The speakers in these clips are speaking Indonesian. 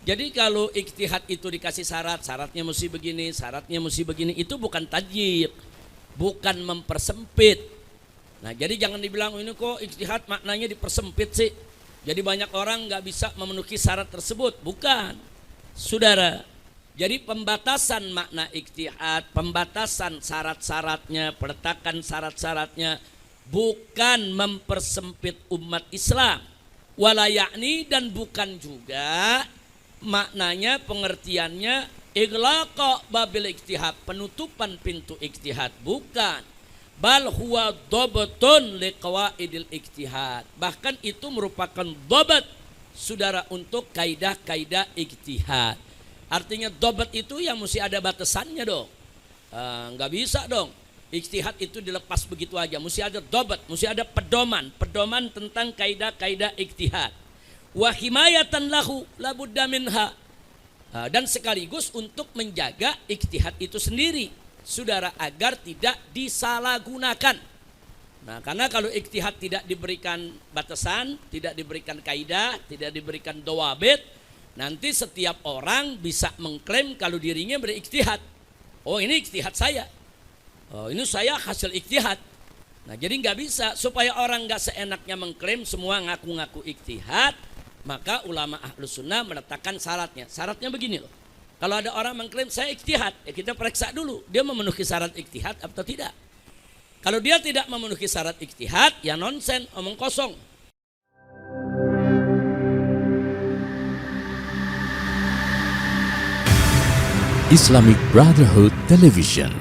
Jadi kalau ijtihad itu dikasih syarat, syaratnya mesti begini, syaratnya mesti begini, itu bukan tajyid, bukan mempersempit. Nah, jadi jangan dibilang ini kok ijtihad maknanya dipersempit sih. Jadi banyak orang nggak bisa memenuhi syarat tersebut. Bukan, saudara. Jadi pembatasan makna ijtihad, pembatasan syarat-syaratnya, peletakan syarat-syaratnya bukan mempersempit umat Islam. Wala yakni, dan bukan juga maknanya pengertiannya iglaqa babil ijtihad, penutupan pintu ijtihad, bukan. Bal huwa dhabtun liqawaidil ijtihad, bahkan itu merupakan dhabt, saudara, untuk kaidah-kaidah ijtihad. Artinya dhabt itu yang mesti ada batasannya dong. Nggak bisa dong ijtihad itu dilepas begitu aja, mesti ada dhabt, mesti ada pedoman tentang kaidah-kaidah ijtihad. Wa himayatan lahu labudda minha, dan sekaligus untuk menjaga ijtihad itu sendiri, saudara, agar tidak disalahgunakan. Nah, karena kalau ijtihad tidak diberikan batasan, tidak diberikan kaidah, tidak diberikan dawabit, nanti setiap orang bisa mengklaim kalau dirinya berijtihad. Oh, ini ijtihad saya. Oh, ini saya hasil ijtihad. Nah, jadi nggak bisa, supaya orang nggak seenaknya mengklaim semua ngaku-ngaku ijtihad. Maka ulama Ahlus Sunnah meletakkan syaratnya. Syaratnya begini loh. Kalau ada orang mengklaim saya ijtihad, ya kita periksa dulu dia memenuhi syarat ijtihad atau tidak. Kalau dia tidak memenuhi syarat ijtihad, ya nonsen, omong kosong. Islamic Brotherhood Television.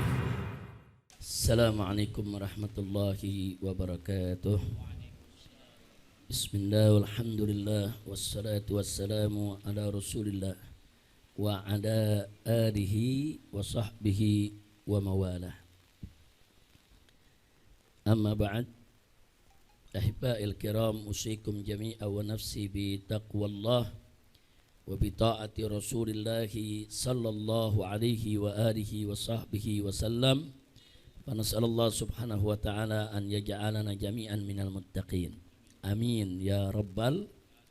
Assalamualaikum warahmatullahi wabarakatuh. Bismillah walhamdulillah wassalatu wassalamu ala rasulillah wa ala alihi wa sahbihi wa mawalah. Amma ba'd, ahiba'il kiram, usikum jami'a wa nafsi bi taqwallah wa bi ta'ati rasulillah sallallahu alaihi wa alihi wa sahbihi wa sallam. Wa nas'alallah subhanahu wa ta'ala an yaj'alana jami'an minal muttaqin. Amin ya rabbal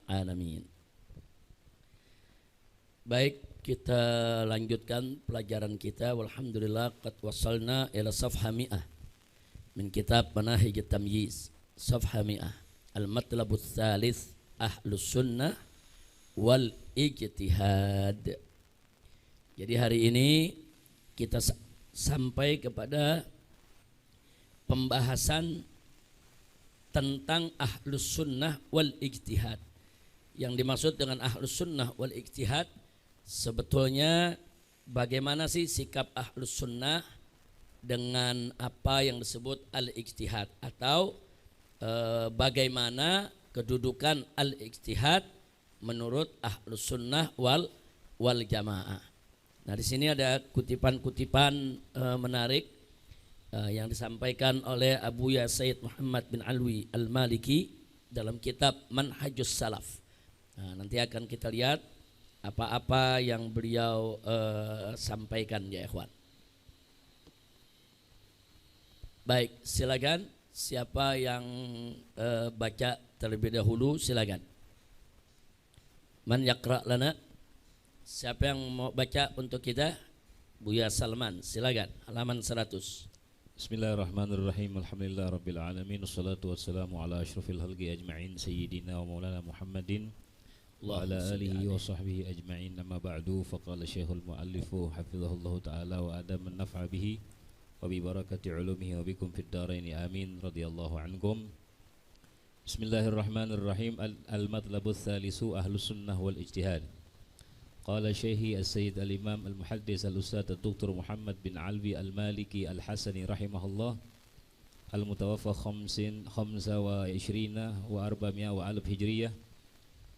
alamin. Baik, kita lanjutkan pelajaran kita. Walhamdulillah qad wasalna ila safha mi'ah min kitab Manahij at-Tamyiz, safha mi'ah, al-matlabut thalith, ahlus sunnah wal ijtihad. Jadi hari ini kita sampai kepada pembahasan tentang ahlus sunnah wal ijtihad. Yang dimaksud dengan ahlus sunnah wal ijtihad, sebetulnya bagaimana sih sikap ahlus sunnah dengan apa yang disebut al-ijtihad, atau bagaimana kedudukan al-ijtihad menurut ahlus sunnah wal jamaah. Nah, di sini ada kutipan-kutipan menarik yang disampaikan oleh Abu Ya Sayyid Muhammad bin Alwi Al-Maliki dalam kitab Manhajus Salaf. Nah, nanti akan kita lihat apa-apa yang beliau sampaikan, ya ikhwan. Baik, silakan siapa yang baca terlebih dahulu, silakan. Man yaqra lana? Siapa yang mau baca untuk kita? Buya Salman, silakan, halaman 100. Bismillahirrahmanirrahim. Alhamdulillah rabbil alamin, wassalatu wassalamu ala asyrafil khalqi ajma'in, sayyidina wa maulana Muhammadin wa ala alihi wa sahbihi ajma'in. Amma ba'du, faqala syekhul muallifu hafizahullahu ta'ala wa adam an-naf'a bihi wa bi barakati ulumihi wa bikum fid daraini amin, radhiyallahu ankum. Bismillahirrahmanirrahim. Al-matlabus thalisu ahlus sunnah wal ijtihad. Qala Syekhi As-Sayyid Al-Imam Al-Muhaddis Al-Ustadz Dr. Muhammad bin Alwi Al-Maliki Al-Hasani rahimahullah, Al-Mutawaffa 25 wa 400 wa alf hijriyah,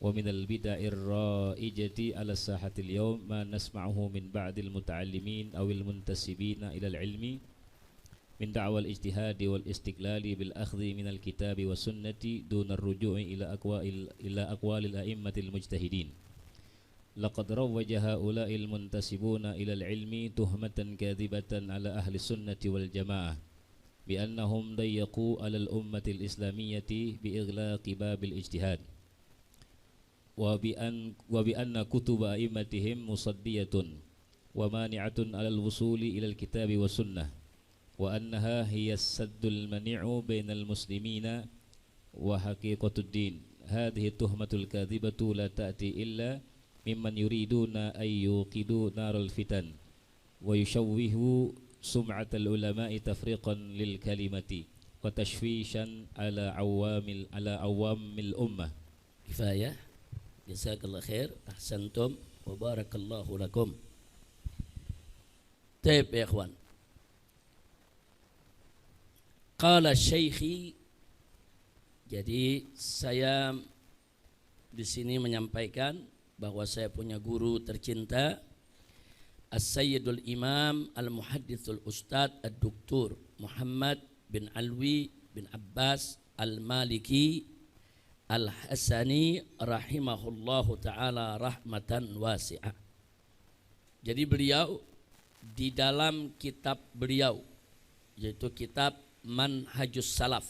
wa min al-bida'ir ra'ijati ala sahatil yawm ma nasma'uhu min ba'dil muta'allimin awil muntasibina ila al-ilmi min da'wal ijtihadi wal istiqlali bil akhdhi min al-kitabi wa sunnati duna ar-ruju'i ila aqwalil a'immatil mujtahidin. Laqad rawwaja haula'il muntasibuna ilal ilmi tuhmatan kadhibatan ala ahli sunnati wal jamaah bi annahum dayyaqu alal ummatil islamiyyati bi ighlaqi babil ijtihad wa bi anna kutuba a'immatihim musaddiyatun wa mani'atun 'alal wusuli ilal kitabi was sunnah wa annaha hiya as-saddul mani'u bainal muslimina wa haqiqatud din. Hadhihi tuhmatul kadhibatu la ta'ti illa mimman yuriduna ay yuqidu naral fitan wa yushawwihu sum'atal ulama'i tafriqan lil kalimati wa tashwishan ala awamil ummah. Kifayah. Jazakallah khair, ahsantum wa barakallahu lakum. Taib ya ikhwan. Qala syaikhi, jadi saya di sini menyampaikan bahwa saya punya guru tercinta As-Sayyidul Imam Al-Muhaddithul Ustad Ad-Doktor Muhammad bin Alwi bin Abbas Al-Maliki Al-Hasani rahimahullahu ta'ala rahmatan wasi'ah. Jadi beliau di dalam kitab beliau, yaitu kitab Manhajus Salaf,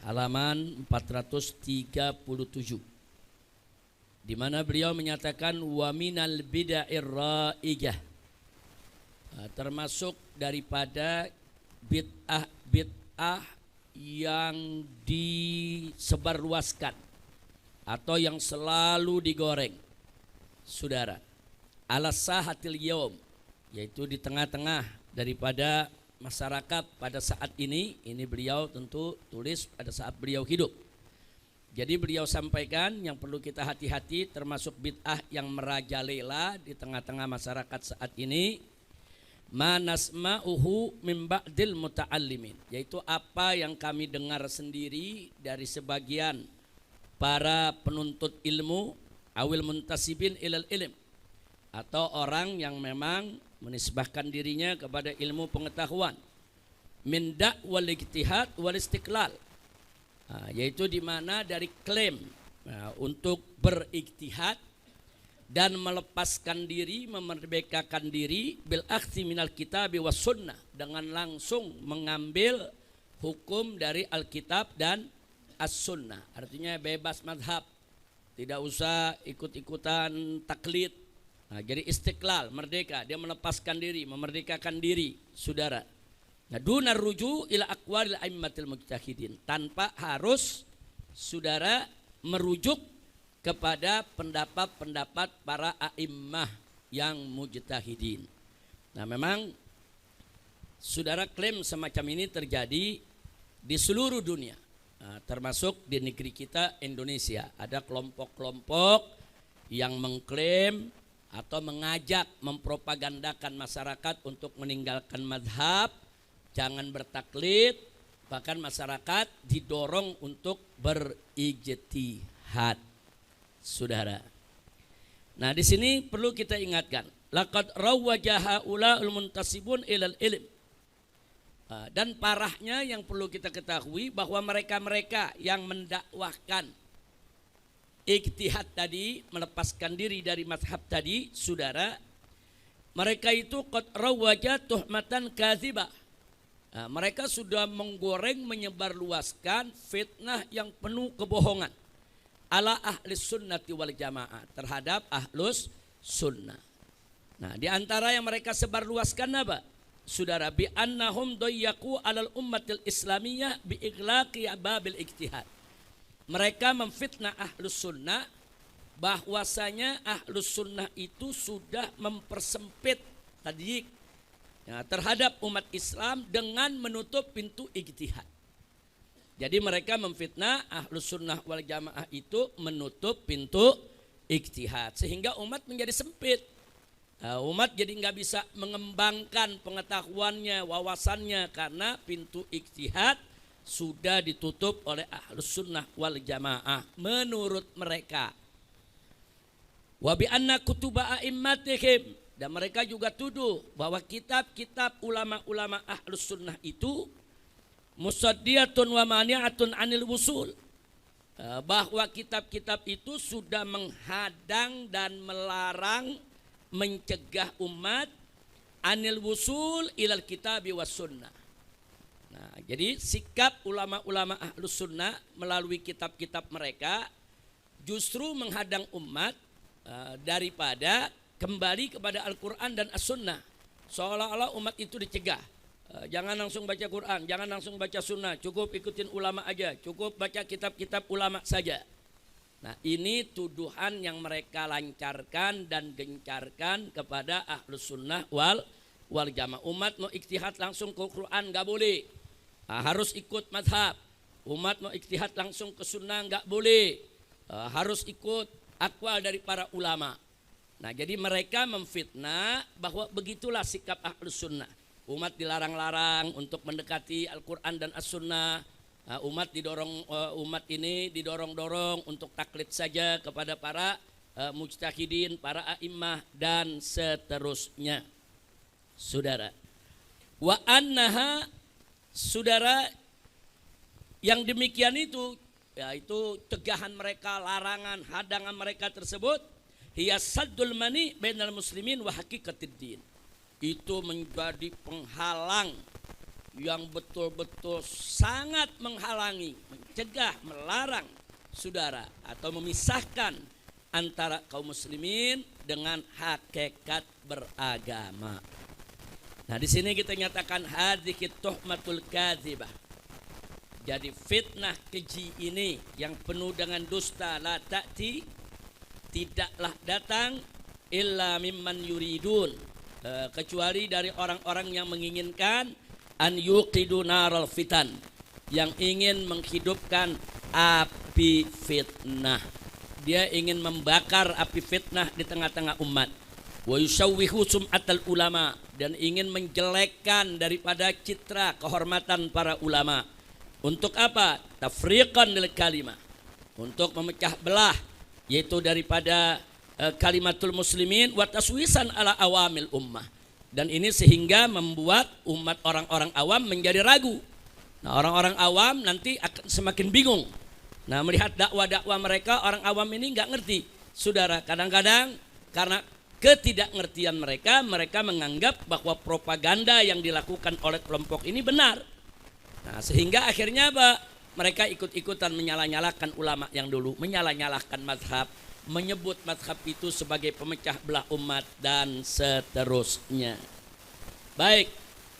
halaman 437, di mana beliau menyatakan wa minal bid'ahir ra'ijah, termasuk daripada bid'ah yang disebarluaskan atau yang selalu digoreng, saudara, ala sahatil yaum, yaitu di tengah-tengah daripada masyarakat pada saat ini beliau tentu tulis pada saat beliau hidup. Jadi beliau sampaikan yang perlu kita hati-hati termasuk bid'ah yang merajalela di tengah-tengah masyarakat saat ini, manasma'uhu min ba'dil muta'allimin, yaitu apa yang kami dengar sendiri dari sebagian para penuntut ilmu, awil muntasibin ilal ilm, atau orang yang memang menisbahkan dirinya kepada ilmu pengetahuan, min da'wal ijtihad wal istiqlal, yaitu di mana dari klaim untuk berijtihad dan melepaskan diri, memerdekakan diri bil akhzi minal kitab was sunnah, dengan langsung mengambil hukum dari Alkitab dan as-sunnah. Artinya bebas madhab, tidak usah ikut-ikutan taklid. Jadi istiqlal, merdeka, dia melepaskan diri, memerdekakan diri, saudara. Dunar ruju ila aqwalil aimmatil mujtahidin, tanpa harus saudara merujuk kepada pendapat-pendapat para a'immah yang mujtahidin. Nah, memang saudara klaim semacam ini terjadi di seluruh dunia, termasuk di negeri kita Indonesia. Ada kelompok-kelompok yang mengklaim atau mengajak mempropagandakan masyarakat untuk meninggalkan madhab, jangan bertaklid, bahkan masyarakat didorong untuk berijtihad, saudara. Nah, di sini perlu kita ingatkan, laqad rawwajaha ulaul muntasibun ilal ilm. Dan parahnya yang perlu kita ketahui bahwa mereka-mereka yang mendakwahkan ijtihad tadi, melepaskan diri dari mazhab tadi, saudara, mereka itu qad rawwaja tuhmatan kadzibah. Mereka sudah menggoreng, menyebarluaskan fitnah yang penuh kebohongan ala ahlus sunnati wal jamaah, terhadap ahlus sunnah. Nah, di antara yang mereka sebarluaskan apa? Saudara, bi annahum dayyaqu alal ummatil islamiyah bi ighlaqi babil ijtihad. Mereka memfitnah ahlus sunnah bahwasanya ahlus sunnah itu sudah mempersempit tadi terhadap umat Islam dengan menutup pintu ijtihad. Jadi mereka memfitnah ahlus sunnah wal jamaah itu menutup pintu ijtihad, sehingga umat menjadi sempit. Umat jadi nggak bisa mengembangkan pengetahuannya, wawasannya, karena pintu ijtihad sudah ditutup oleh ahlus sunnah wal jamaah menurut mereka. Wa bi anna kutuba a'immatihim, dan mereka juga tuduh bahwa kitab-kitab ulama-ulama ahlus sunnah itu musaddiyatun wa mani'atun anil wusul, bahwa kitab-kitab itu sudah menghadang dan melarang, mencegah umat anil wusul ilal kitabi was sunnah. Nah, jadi sikap ulama-ulama ahlus sunnah melalui kitab-kitab mereka justru menghadang umat daripada kembali kepada Al-Quran dan As-Sunnah. Seolah-olah umat itu dicegah. Jangan langsung baca Quran, jangan langsung baca Sunnah, cukup ikutin ulama aja, cukup baca kitab-kitab ulama saja. Nah, ini tuduhan yang mereka lancarkan dan gencarkan kepada Ahlus Sunnah wal Jamaah. Umat mau ijtihad langsung ke Quran nggak boleh, harus ikut madhab. Umat mau ijtihad langsung ke Sunnah nggak boleh, harus ikut aqwal dari para ulama. Nah, jadi mereka memfitnah bahwa begitulah sikap Ahlus Sunnah. Umat dilarang-larang untuk mendekati Al-Quran dan As-Sunnah. Umat ini didorong-dorong untuk taklid saja kepada para mujtahidin, para a'immah dan seterusnya. Saudara, wa annaha, saudara, yang demikian itu, yaitu tegahan mereka, larangan, hadangan mereka tersebut, hiya saddul mani bainal muslimin wa haqiqatid din. Itu menjadi penghalang yang betul-betul sangat menghalangi, mencegah, melarang saudara atau memisahkan antara kaum muslimin dengan hakikat beragama. Nah, di sini kita nyatakan hadhihi tuhmatul kadzibah. Jadi fitnah keji ini yang penuh dengan dusta, la ta'ti, tidaklah datang illa mimman yuridun, kecuali dari orang-orang yang menginginkan an yuqidu naral fitan, yang ingin menghidupkan api fitnah. Dia ingin membakar api fitnah di tengah-tengah umat. Wa yusawwihu sum'atal ulama, dan ingin menjelekkan daripada citra kehormatan para ulama. Untuk apa? Tafriqan lil kalimah, untuk memecah belah, yaitu daripada kalimatul muslimin wa taswisan ala awamil ummah. Dan ini sehingga membuat umat orang-orang awam menjadi ragu. Nah, orang-orang awam nanti akan semakin bingung. Nah, melihat dakwah-dakwah mereka, orang awam ini nggak ngerti. Saudara, kadang-kadang karena ketidakngertian mereka, mereka menganggap bahwa propaganda yang dilakukan oleh kelompok ini benar. Nah, sehingga akhirnya apa? Mereka ikut-ikutan menyalah-nyalahkan ulama yang dulu, menyalah-nyalahkan mazhab, menyebut mazhab itu sebagai pemecah belah umat dan seterusnya. Baik,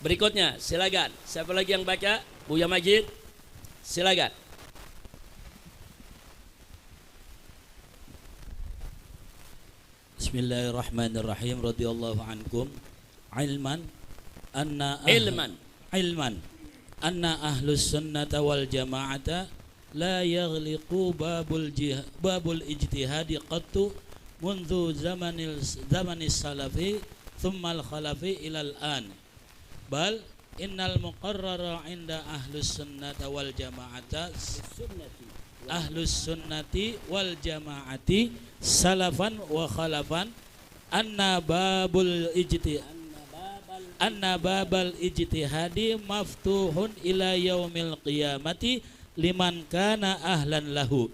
berikutnya silakan. Siapa lagi yang baca? Buya Majid, silakan. Bismillahirrahmanirrahim. Radhiyallahu ankum. Ilman anna ahlus sunnata wal jama'ata la yaghliqu babul ijtihadi qattu mundu zamanis salafi thumma al khalafi ilal an, bal innal muqarrara inda ahlus sunnata wal jama'ata ahlus sunnati wal jama'ati salafan wa khalafan anna babal ijtihadi maftuhun ila yaumil qiyamati liman kana ahlan lahu.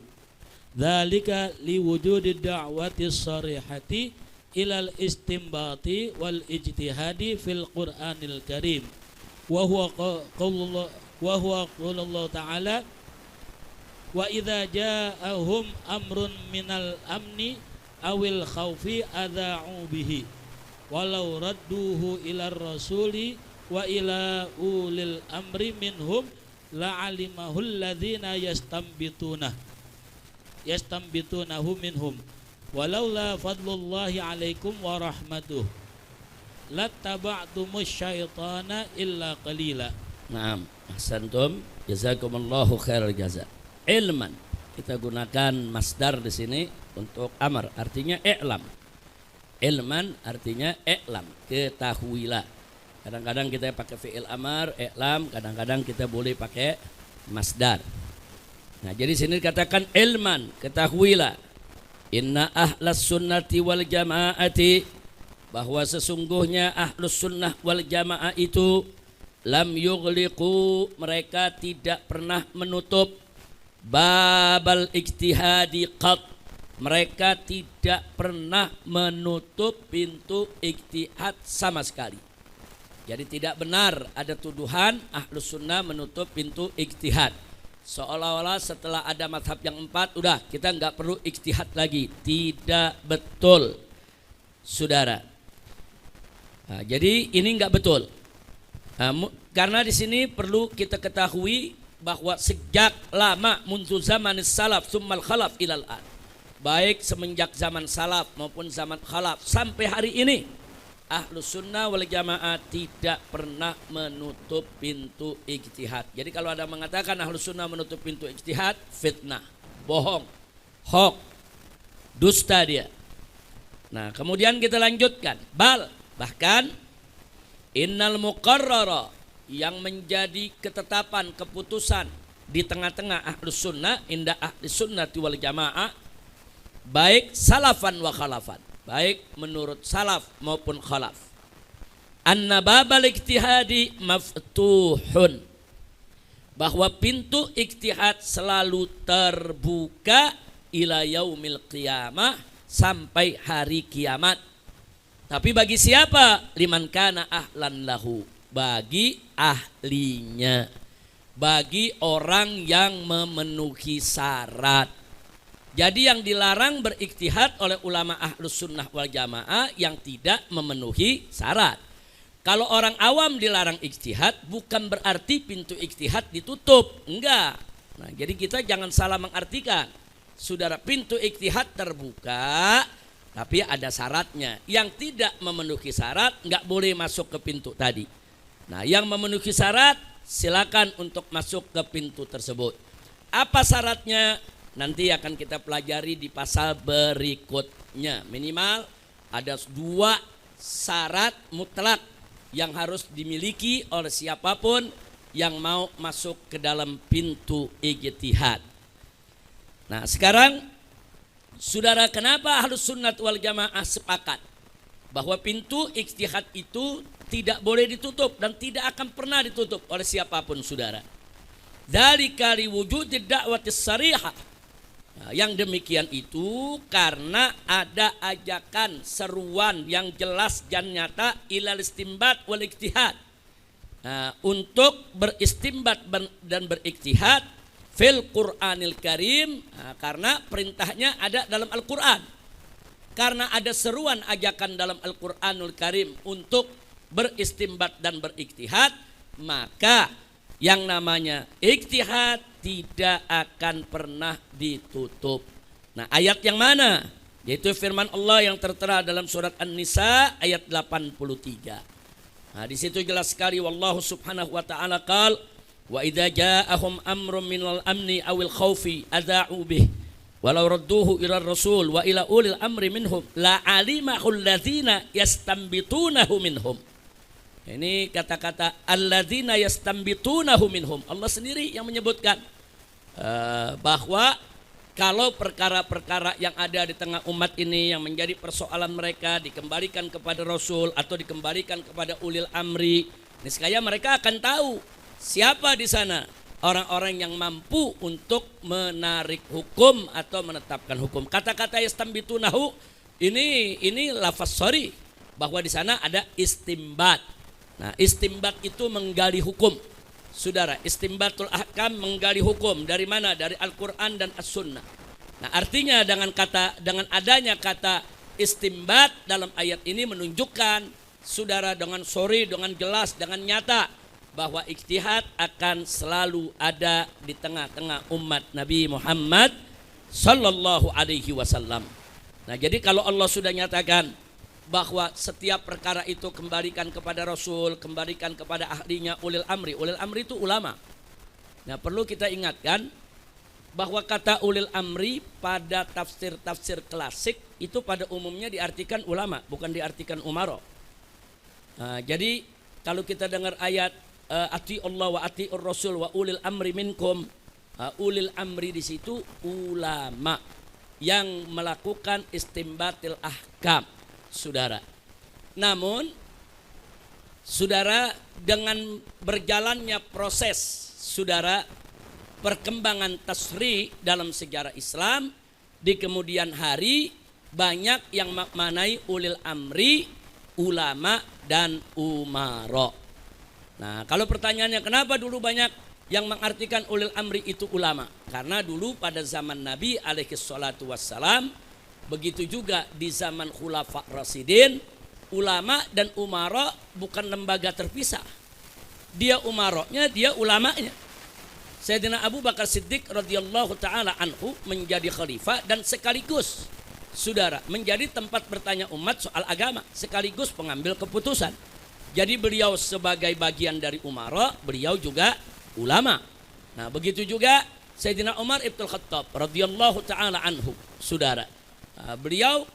Dzalika liwujudi da'wati sharihati ilal istinbati wal ijtihadi fil Qur'anil Karim. Wa huwa qaulullah ta'ala wa idza ja'ahum amrun minal amni awil khaufi adza'u bihi walau radduhu ila rasuli wa ila ulil amri minhum la'alimahul ladzina yastambitunahu minhum walaula fadlullahi alaikum wa rahmatuh lattaba'tumus syaitana illa qalila. Naam, ahsantum, jazakumullahu khairal jaza. Ilman, kita gunakan masdar di sini untuk amar, artinya i'lam. Ilman artinya i'lam, ketahuilah. Kadang-kadang kita pakai fi'il amar, i'lam, kadang-kadang kita boleh pakai masdar. Nah, jadi sini dikatakan ilman, ketahuilah. Inna ahlas sunnati wal jama'ati, bahwa sesungguhnya ahlus sunnah wal jamaah itu lam yughliqu, mereka tidak pernah menutup babal ijtihadi qat, mereka tidak pernah menutup pintu ijtihad sama sekali. Jadi tidak benar ada tuduhan ahlus sunnah menutup pintu ijtihad. Seolah-olah setelah ada mazhab yang 4 udah kita nggak perlu ijtihad lagi. Tidak betul, saudara. Nah, jadi ini nggak betul. Karena di sini perlu kita ketahui bahwa sejak lama mundu zaman salaf summal khalaf ilal an, baik semenjak zaman salaf maupun zaman khalaf sampai hari ini, Ahlus Sunnah wal Jamaah tidak pernah menutup pintu ijtihad. Jadi kalau ada mengatakan Ahlus Sunnah menutup pintu ijtihad, fitnah, bohong, hoax, dusta dia. Nah, kemudian kita lanjutkan. Bahkan innal muqarrara, yang menjadi ketetapan keputusan di tengah-tengah Ahlus Sunnah, inda Ahlus Sunnati wal Jamaah, baik salafan wa khalafan, baik menurut salaf maupun khalaf, anna babal ijtihadi maftuhun, bahwa pintu ijtihad selalu terbuka ila yaumil qiyamah, sampai hari kiamat. Tapi bagi siapa? Liman kana ahlan lahu, bagi ahlinya, bagi orang yang memenuhi syarat. Jadi yang dilarang berikhtihad oleh ulama Ahlus Sunnah wal Jamaah yang tidak memenuhi syarat. Kalau orang awam dilarang ijtihad, bukan berarti pintu ijtihad ditutup, enggak. Nah, jadi kita jangan salah mengartikan. Saudara, pintu ijtihad terbuka, tapi ada syaratnya. Yang tidak memenuhi syarat enggak boleh masuk ke pintu tadi. Nah, yang memenuhi syarat silakan untuk masuk ke pintu tersebut. Apa syaratnya? Nanti akan kita pelajari di pasal berikutnya. Minimal ada 2 syarat mutlak yang harus dimiliki oleh siapapun yang mau masuk ke dalam pintu ijtihad. Nah, sekarang saudara, kenapa Ahlus Sunnah wal Jamaah sepakat bahwa pintu ijtihad itu tidak boleh ditutup dan tidak akan pernah ditutup oleh siapapun, saudara? Dzalika liwujudid da'watis sarihah. Nah, yang demikian itu karena ada ajakan seruan yang jelas dan nyata ilal istimbat wal ijtihad, untuk beristimbat dan berijtihad fil Qur'anil Karim, karena perintahnya ada dalam Al-Qur'an. Karena ada seruan ajakan dalam Al-Qur'anul Karim untuk beristimbat dan berijtihad, maka yang namanya ijtihad tidak akan pernah ditutup. Nah, ayat yang mana? Yaitu firman Allah yang tertera dalam surat An-Nisa ayat 83. Nah, di situ jelas sekali, wallahu subhanahu wa ta'ala qala wa idza ja'ahum amrun minal amni awil khaufi adza'u bih walau radduhu ila rasul wa ila ulil amri minhum la alimahul ladzina yastambitunahu minhum. Ini kata-kata alladzina yastambitunahu minhum. Allah sendiri yang menyebutkan bahwa kalau perkara-perkara yang ada di tengah umat ini yang menjadi persoalan mereka dikembalikan kepada Rasul atau dikembalikan kepada ulil amri, niscaya mereka akan tahu siapa di sana orang-orang yang mampu untuk menarik hukum atau menetapkan hukum. Kata-kata yastambitunahu ini lafaz sorry, bahwa di sana ada istimbat. Nah, istimbat itu menggali hukum. Saudara, istimbatul ahkam, menggali hukum dari mana? Dari Al-Qur'an dan As-Sunnah. Nah, artinya dengan adanya kata istimbat dalam ayat ini menunjukkan, saudara, dengan sorry, dengan jelas, dengan nyata, bahwa ijtihad akan selalu ada di tengah-tengah umat Nabi Muhammad sallallahu alaihi wasallam. Nah, jadi kalau Allah sudah nyatakan bahwa setiap perkara itu kembalikan kepada Rasul, kembalikan kepada ahlinya ulil amri. Ulil amri itu ulama. Nah, perlu kita ingatkan bahwa kata ulil amri pada tafsir-tafsir klasik itu pada umumnya diartikan ulama, bukan diartikan umaro. Nah, jadi kalau kita dengar ayat ati Allah wa atiur Rasul wa ulil amri minkum, ulil amri di situ ulama yang melakukan istimbatil ahkam, saudara. Namun, saudara, dengan berjalannya proses, saudara, perkembangan tasri dalam sejarah Islam, di kemudian hari banyak yang maknai ulil amri, ulama dan umaro. Nah, kalau pertanyaannya kenapa dulu banyak yang mengartikan ulil amri itu ulama. Karena dulu pada zaman Nabi alaihi salatu wassalam, begitu juga di zaman khulafa rasyidin, ulama dan umara bukan lembaga terpisah. Dia umaranya, dia ulamanya. Sayyidina Abu Bakar Siddiq radhiyallahu taala anhu menjadi khalifah dan sekaligus saudara menjadi tempat bertanya umat soal agama, sekaligus pengambil keputusan. Jadi beliau sebagai bagian dari umara, beliau juga ulama. Nah, begitu juga Sayyidina Umar Ibn Khattab radhiyallahu taala anhu, saudara. Beliau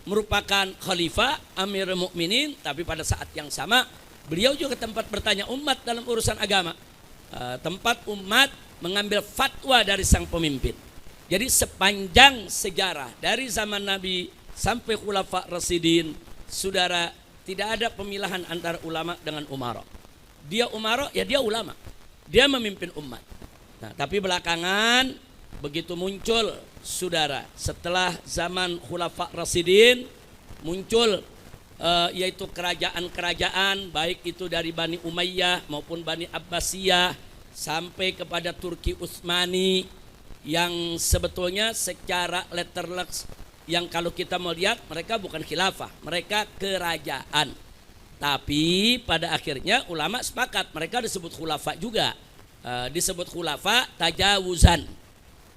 merupakan khalifah Amirul Mukminin, tapi pada saat yang sama beliau juga tempat bertanya umat dalam urusan agama. Tempat umat mengambil fatwa dari sang pemimpin. Jadi sepanjang sejarah dari zaman Nabi sampai khulafa rasyidin, saudara, tidak ada pemilahan antara ulama dengan umara. Dia umara, ya dia ulama. Dia memimpin umat. Nah, tapi belakangan begitu muncul, saudara, setelah zaman khulafa rasyidin muncul yaitu kerajaan-kerajaan, baik itu dari Bani Umayyah maupun Bani Abbasiyah sampai kepada Turki Utsmani, yang sebetulnya secara letterleks, yang kalau kita melihat mereka bukan khilafah, mereka kerajaan. Tapi pada akhirnya ulama sepakat mereka disebut khulafa juga. Disebut khulafa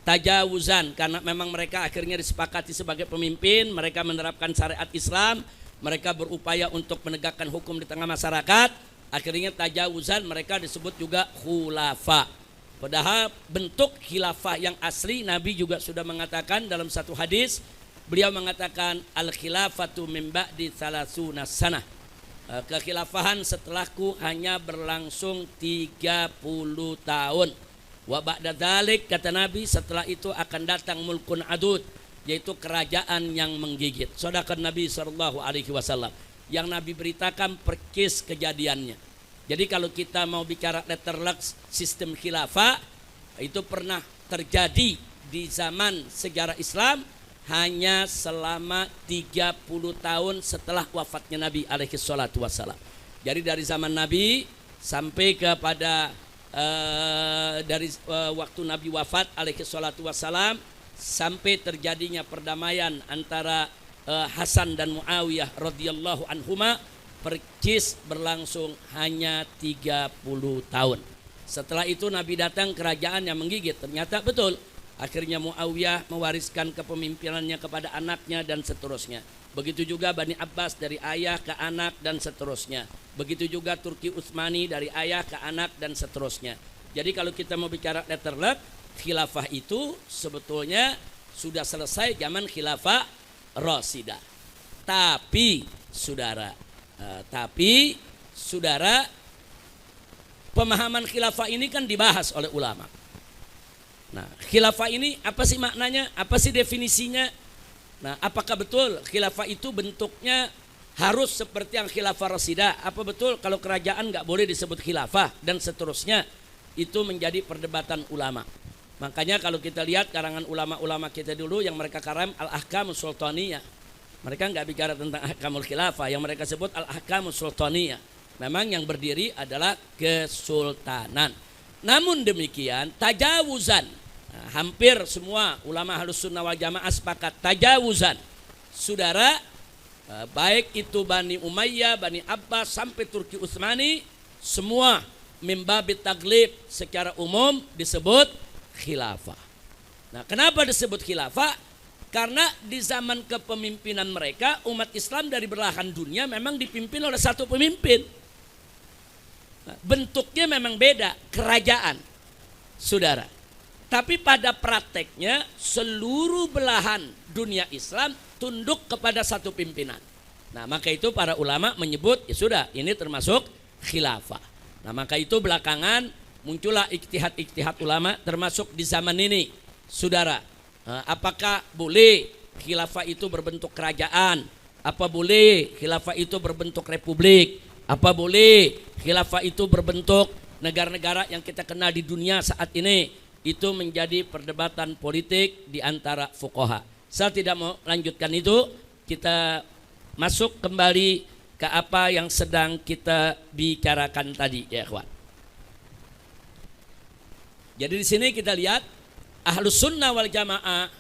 tajawuzan karena memang mereka akhirnya disepakati sebagai pemimpin, mereka menerapkan syariat Islam, mereka berupaya untuk menegakkan hukum di tengah masyarakat, akhirnya tajawuzan mereka disebut juga khulafa. Padahal bentuk khilafah yang asli Nabi juga sudah mengatakan dalam satu hadis, beliau mengatakan al-khilafatu min ba'di 30 sanah. Kekhilafahan setelahku hanya berlangsung 30 tahun. Wa ba'da dzalik, kata Nabi, setelah itu akan datang mulkun adud, yaitu kerajaan yang menggigit. Shadaqan Nabi sallallahu alaihi wasallam. Yang Nabi beritakan persis kejadiannya. Jadi kalau kita mau bicara letterleks sistem khilafah, itu pernah terjadi di zaman sejarah Islam hanya selama 30 tahun setelah wafatnya Nabi alaihi salatu wassalam. Jadi dari zaman Nabi sampai kepada dari waktu Nabi wafat alaihi salatu wassalam sampai terjadinya perdamaian antara Hasan dan Muawiyah radhiyallahu anhuma, percis berlangsung hanya 30 tahun. Setelah itu Nabi datang, kerajaan yang menggigit. Ternyata betul. Akhirnya Muawiyah mewariskan kepemimpinannya kepada anaknya dan seterusnya. Begitu juga Bani Abbas dari ayah ke anak dan seterusnya. Begitu juga Turki Utsmani dari ayah ke anak dan seterusnya. Jadi kalau kita mau bicara letterlek, khilafah itu sebetulnya sudah selesai zaman khilafah Rasidah. Tapi saudara, pemahaman khilafah ini kan dibahas oleh ulama. Nah, khilafah ini apa sih maknanya? Apa sih definisinya? Nah, apakah betul khilafah itu bentuknya harus seperti yang khilafah Rasidah? Apa betul kalau kerajaan nggak boleh disebut khilafah dan seterusnya? Itu menjadi perdebatan ulama. Makanya kalau kita lihat karangan ulama-ulama kita dulu yang mereka karam al-ahkamus sultaniyah, mereka nggak bicara tentang ahkamul khilafah, yang mereka sebut al-ahkamus sultaniyah. Memang yang berdiri adalah kesultanan. Namun demikian tajawuzan, hampir semua ulama Ahlus Sunnah wal Jamaah sepakat tajawuzan. Saudara, baik itu Bani Umayyah, Bani Abbas sampai Turki Utsmani, semua mimbabit taglib secara umum disebut khilafah. Nah, kenapa disebut khilafah? Karena di zaman kepemimpinan mereka umat Islam dari belahan dunia memang dipimpin oleh satu pemimpin. Nah, bentuknya memang beda, kerajaan, saudara. Tapi pada prakteknya seluruh belahan dunia Islam tunduk kepada satu pimpinan. Nah, maka itu para ulama menyebut ya sudah ini termasuk khilafah. Nah, maka itu belakangan muncullah ijtihad ulama termasuk di zaman ini, saudara. Apakah boleh khilafah itu berbentuk kerajaan? Apa boleh khilafah itu berbentuk republik? Apa boleh khilafah itu berbentuk negara-negara yang kita kenal di dunia saat ini? Itu menjadi perdebatan politik di antara fuqaha. Saya tidak mau lanjutkan itu. Kita masuk kembali ke apa yang sedang kita bicarakan tadi, ya ikhwan. Jadi di sini kita lihat Ahlus Sunnah wal Jamaah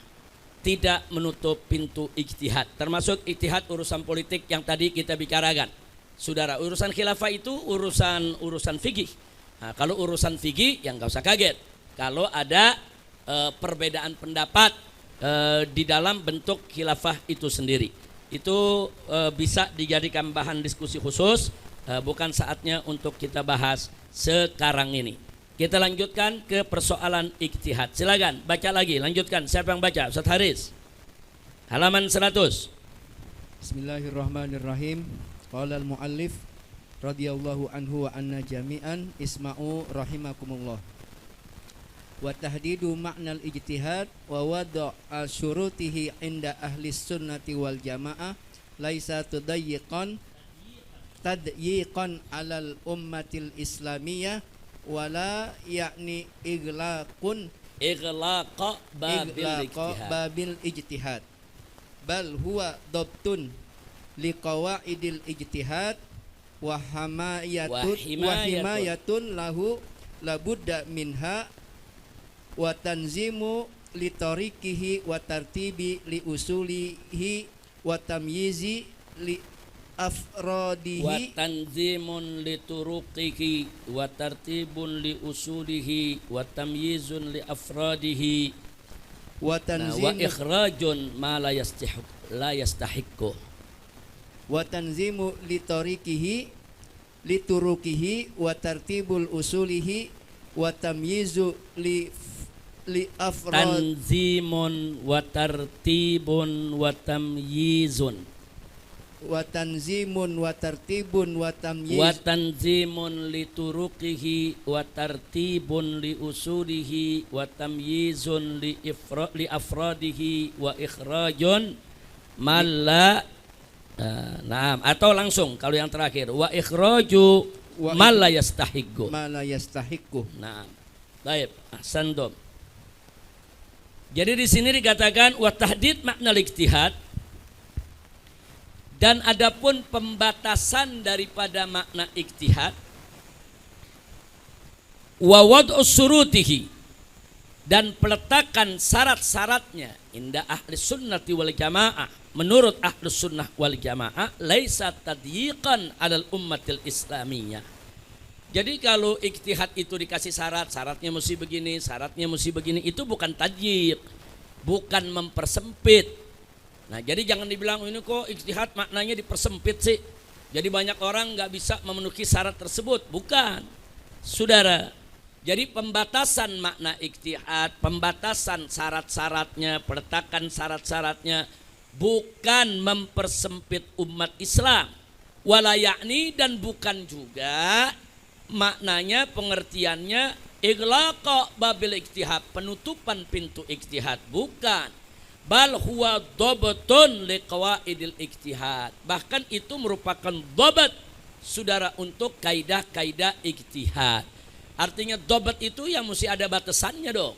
tidak menutup pintu ijtihad, termasuk ijtihad urusan politik yang tadi kita bicarakan. Saudara, urusan khilafah itu urusan fikih. Nah, kalau urusan fikih yang nggak usah kaget. Kalau ada perbedaan pendapat di dalam bentuk khilafah itu sendiri, itu bisa dijadikan bahan diskusi khusus. Bukan saatnya untuk kita bahas sekarang ini. Kita lanjutkan ke persoalan ijtihad. Silakan baca lagi, lanjutkan. Siapa yang baca? Ustaz Haris. Halaman 100. Bismillahirrahmanirrahim. Qala al-muallif radhiyallahu anhu wa anna jami'an isma'u rahimakumullah. Wa tahdidu ma'nal ijtihad wa wada'a syurutihi inda ahli sunnati wal jamaah laisa tudayyiqan tadyiqan alal ummatil islamiyah wala yakni iglaqa babil ijtihad bal huwa dabtun liqawaidil ijtihad wa himayatun lahu labudda minha wa tanzimu li tariqihi wa tartibi li usulihi wa tamyizi li afradihi wa tanzimun li turuqihi wa tartibun li usulihi wa tamyizun li afradihi wa ikhrajun ma la yastahiqqu wa tanzimu li tariqihi li turuqihi wa tartibul usulihi wa tamyizu li tanzimun wa tartibun wa tamyizun wa tanzimun wa tartibun wa tamyiz wa tanzimun li turuqihi wa tartibun li usulihi wa tamyizun li afradihi wa ikhrajun malla naam, atau langsung kalau yang terakhir wa ikhraju malla yastahiqqu. Naam. Baik, ahsantum. Jadi di sini dikatakan wa tahdid makna ijtihad, dan adapun pembatasan daripada makna ijtihad, wa wad'us surutihi, dan peletakan syarat-syaratnya inda ahli sunnati wal jamaah, menurut ahli sunnah wal jamaah, laisa tadyiqan alal ummatil islamiyah. Jadi kalau ijtihad itu dikasih syaratnya mesti begini, syaratnya mesti begini, itu bukan tadyiq, bukan mempersempit. Nah, jadi jangan dibilang ini kok ijtihad maknanya dipersempit sih. Jadi banyak orang nggak bisa memenuhi syarat tersebut. Bukan, saudara. Jadi pembatasan makna ijtihad, pembatasan syarat-syaratnya, peletakan syarat-syaratnya bukan mempersempit umat Islam. Wala yakni, dan bukan juga maknanya pengertiannya iglaqa babil ijtihad, penutupan pintu ijtihad, bukan. Bal huwa dhabatun liqawaidil ijtihad. Bahkan itu merupakan dhabat, saudara, untuk kaidah-kaidah ijtihad. Artinya dhabat itu yang mesti ada batasannya dong.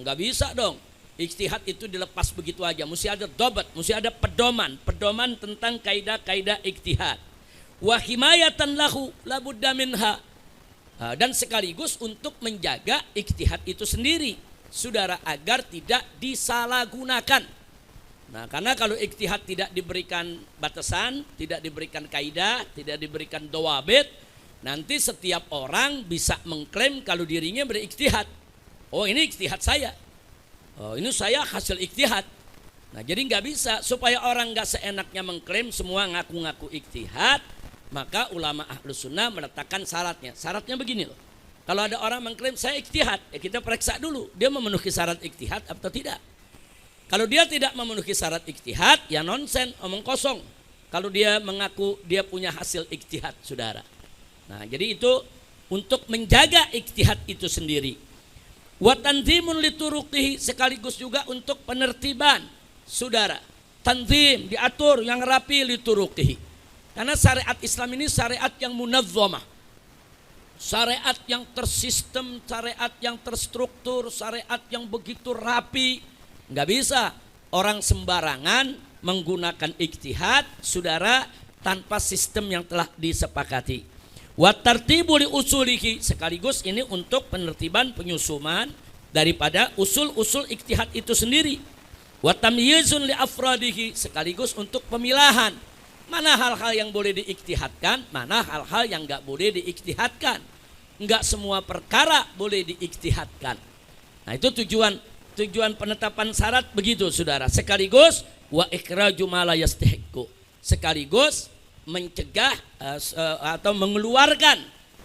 Enggak bisa dong ijtihad itu dilepas begitu aja. Mesti ada dhabat, mesti ada pedoman tentang kaidah-kaidah ijtihad. Wa himayatan lahu labudda minha. Dan sekaligus untuk menjaga ijtihad itu sendiri, saudara, agar tidak disalahgunakan. Nah, karena kalau ijtihad tidak diberikan batasan, tidak diberikan kaidah, tidak diberikan dawabit, nanti setiap orang bisa mengklaim kalau dirinya berijtihad. Oh, ini ijtihad saya. Oh, ini saya hasil ijtihad. Nah, jadi nggak bisa, supaya orang nggak seenaknya mengklaim semua ngaku-ngaku ijtihad, maka ulama Ahlus Sunnah meletakkan syaratnya. Syaratnya begini loh. Kalau ada orang mengklaim saya ijtihad, ya kita periksa dulu dia memenuhi syarat ijtihad atau tidak. Kalau dia tidak memenuhi syarat ijtihad, ya nonsen, omong kosong. Kalau dia mengaku dia punya hasil ijtihad, saudara. Nah, jadi itu untuk menjaga ijtihad itu sendiri. Wa tanzimun lituruqihi, sekaligus juga untuk penertiban, saudara. Tanzim, diatur yang rapi, lituruqihi. Karena syariat Islam ini syariat yang munazzamah, syariat yang tersistem, syariat yang terstruktur, syariat yang begitu rapi. Nggak bisa orang sembarangan menggunakan ijtihad, saudara, tanpa sistem yang telah disepakati. Wa tartibu li usulihi, sekaligus ini untuk penertiban penyusunan daripada usul-usul ijtihad itu sendiri. Wa tamyizun li afradihi, sekaligus untuk pemilahan mana hal-hal yang boleh diijtihadkan, mana hal-hal yang enggak boleh diijtihadkan. Enggak semua perkara boleh diijtihadkan. Nah, itu tujuan penetapan syarat begitu, Saudara. Sekaligus wa ikhraju ma la yastahiqqu, sekaligus mencegah atau mengeluarkan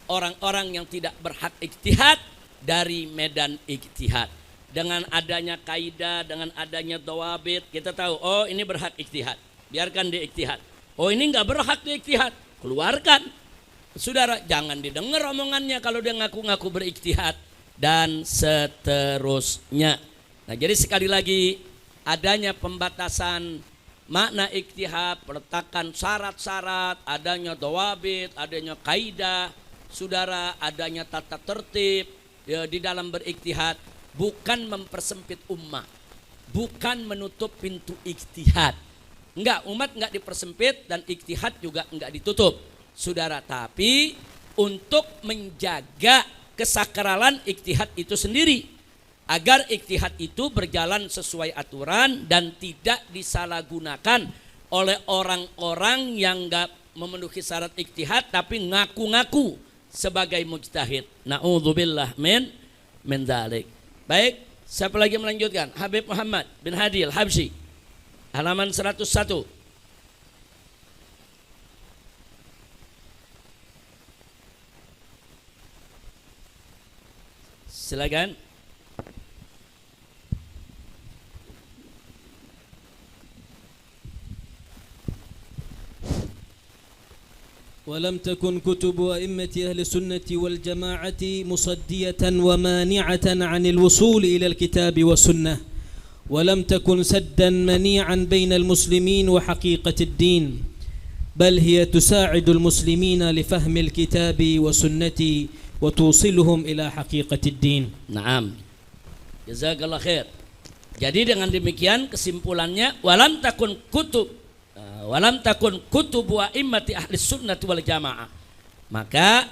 orang-orang yang tidak berhak ijtihad dari medan ijtihad. Dengan adanya kaidah, dengan adanya dawabit, kita tahu, oh ini berhak ijtihad, biarkan dia ijtihad. Oh ini enggak berhak dia ijtihad, keluarkan. Saudara, jangan didengar omongannya kalau dia ngaku-ngaku berijtihad dan seterusnya. Nah, jadi sekali lagi adanya pembatasan makna ijtihad, peletakan syarat-syarat, adanya dawabit, adanya kaidah, Saudara, adanya tata tertib ya, di dalam berijtihad bukan mempersempit ummah, bukan menutup pintu ijtihad. Enggak, umat enggak dipersempit dan ijtihad juga enggak ditutup, Saudara, tapi untuk menjaga kesakralan ijtihad itu sendiri, agar ijtihad itu berjalan sesuai aturan dan tidak disalahgunakan oleh orang-orang yang enggak memenuhi syarat ijtihad tapi ngaku-ngaku sebagai mujtahid. Na'udzubillah min dzalik. Baik, siapa lagi melanjutkan? Habib Muhammad bin Hadi Al-Habsyi, halaman 101. Silakan. ولم تكن كتب أئمة أهل السنة والجماعة مصدية ومانعة عن الوصول إلى الكتاب والسنة، ولم تكن سدا منيعا بين المسلمين وحقيقة الدين، بل هي تساعد المسلمين لفهم الكتاب والسنة وتوصلهم إلى حقيقة الدين. Naam. Jazakallah khair. Jadi dengan demikian kesimpulannya walam takun kutubu a'immati ahli sunnati wal jamaah. Maka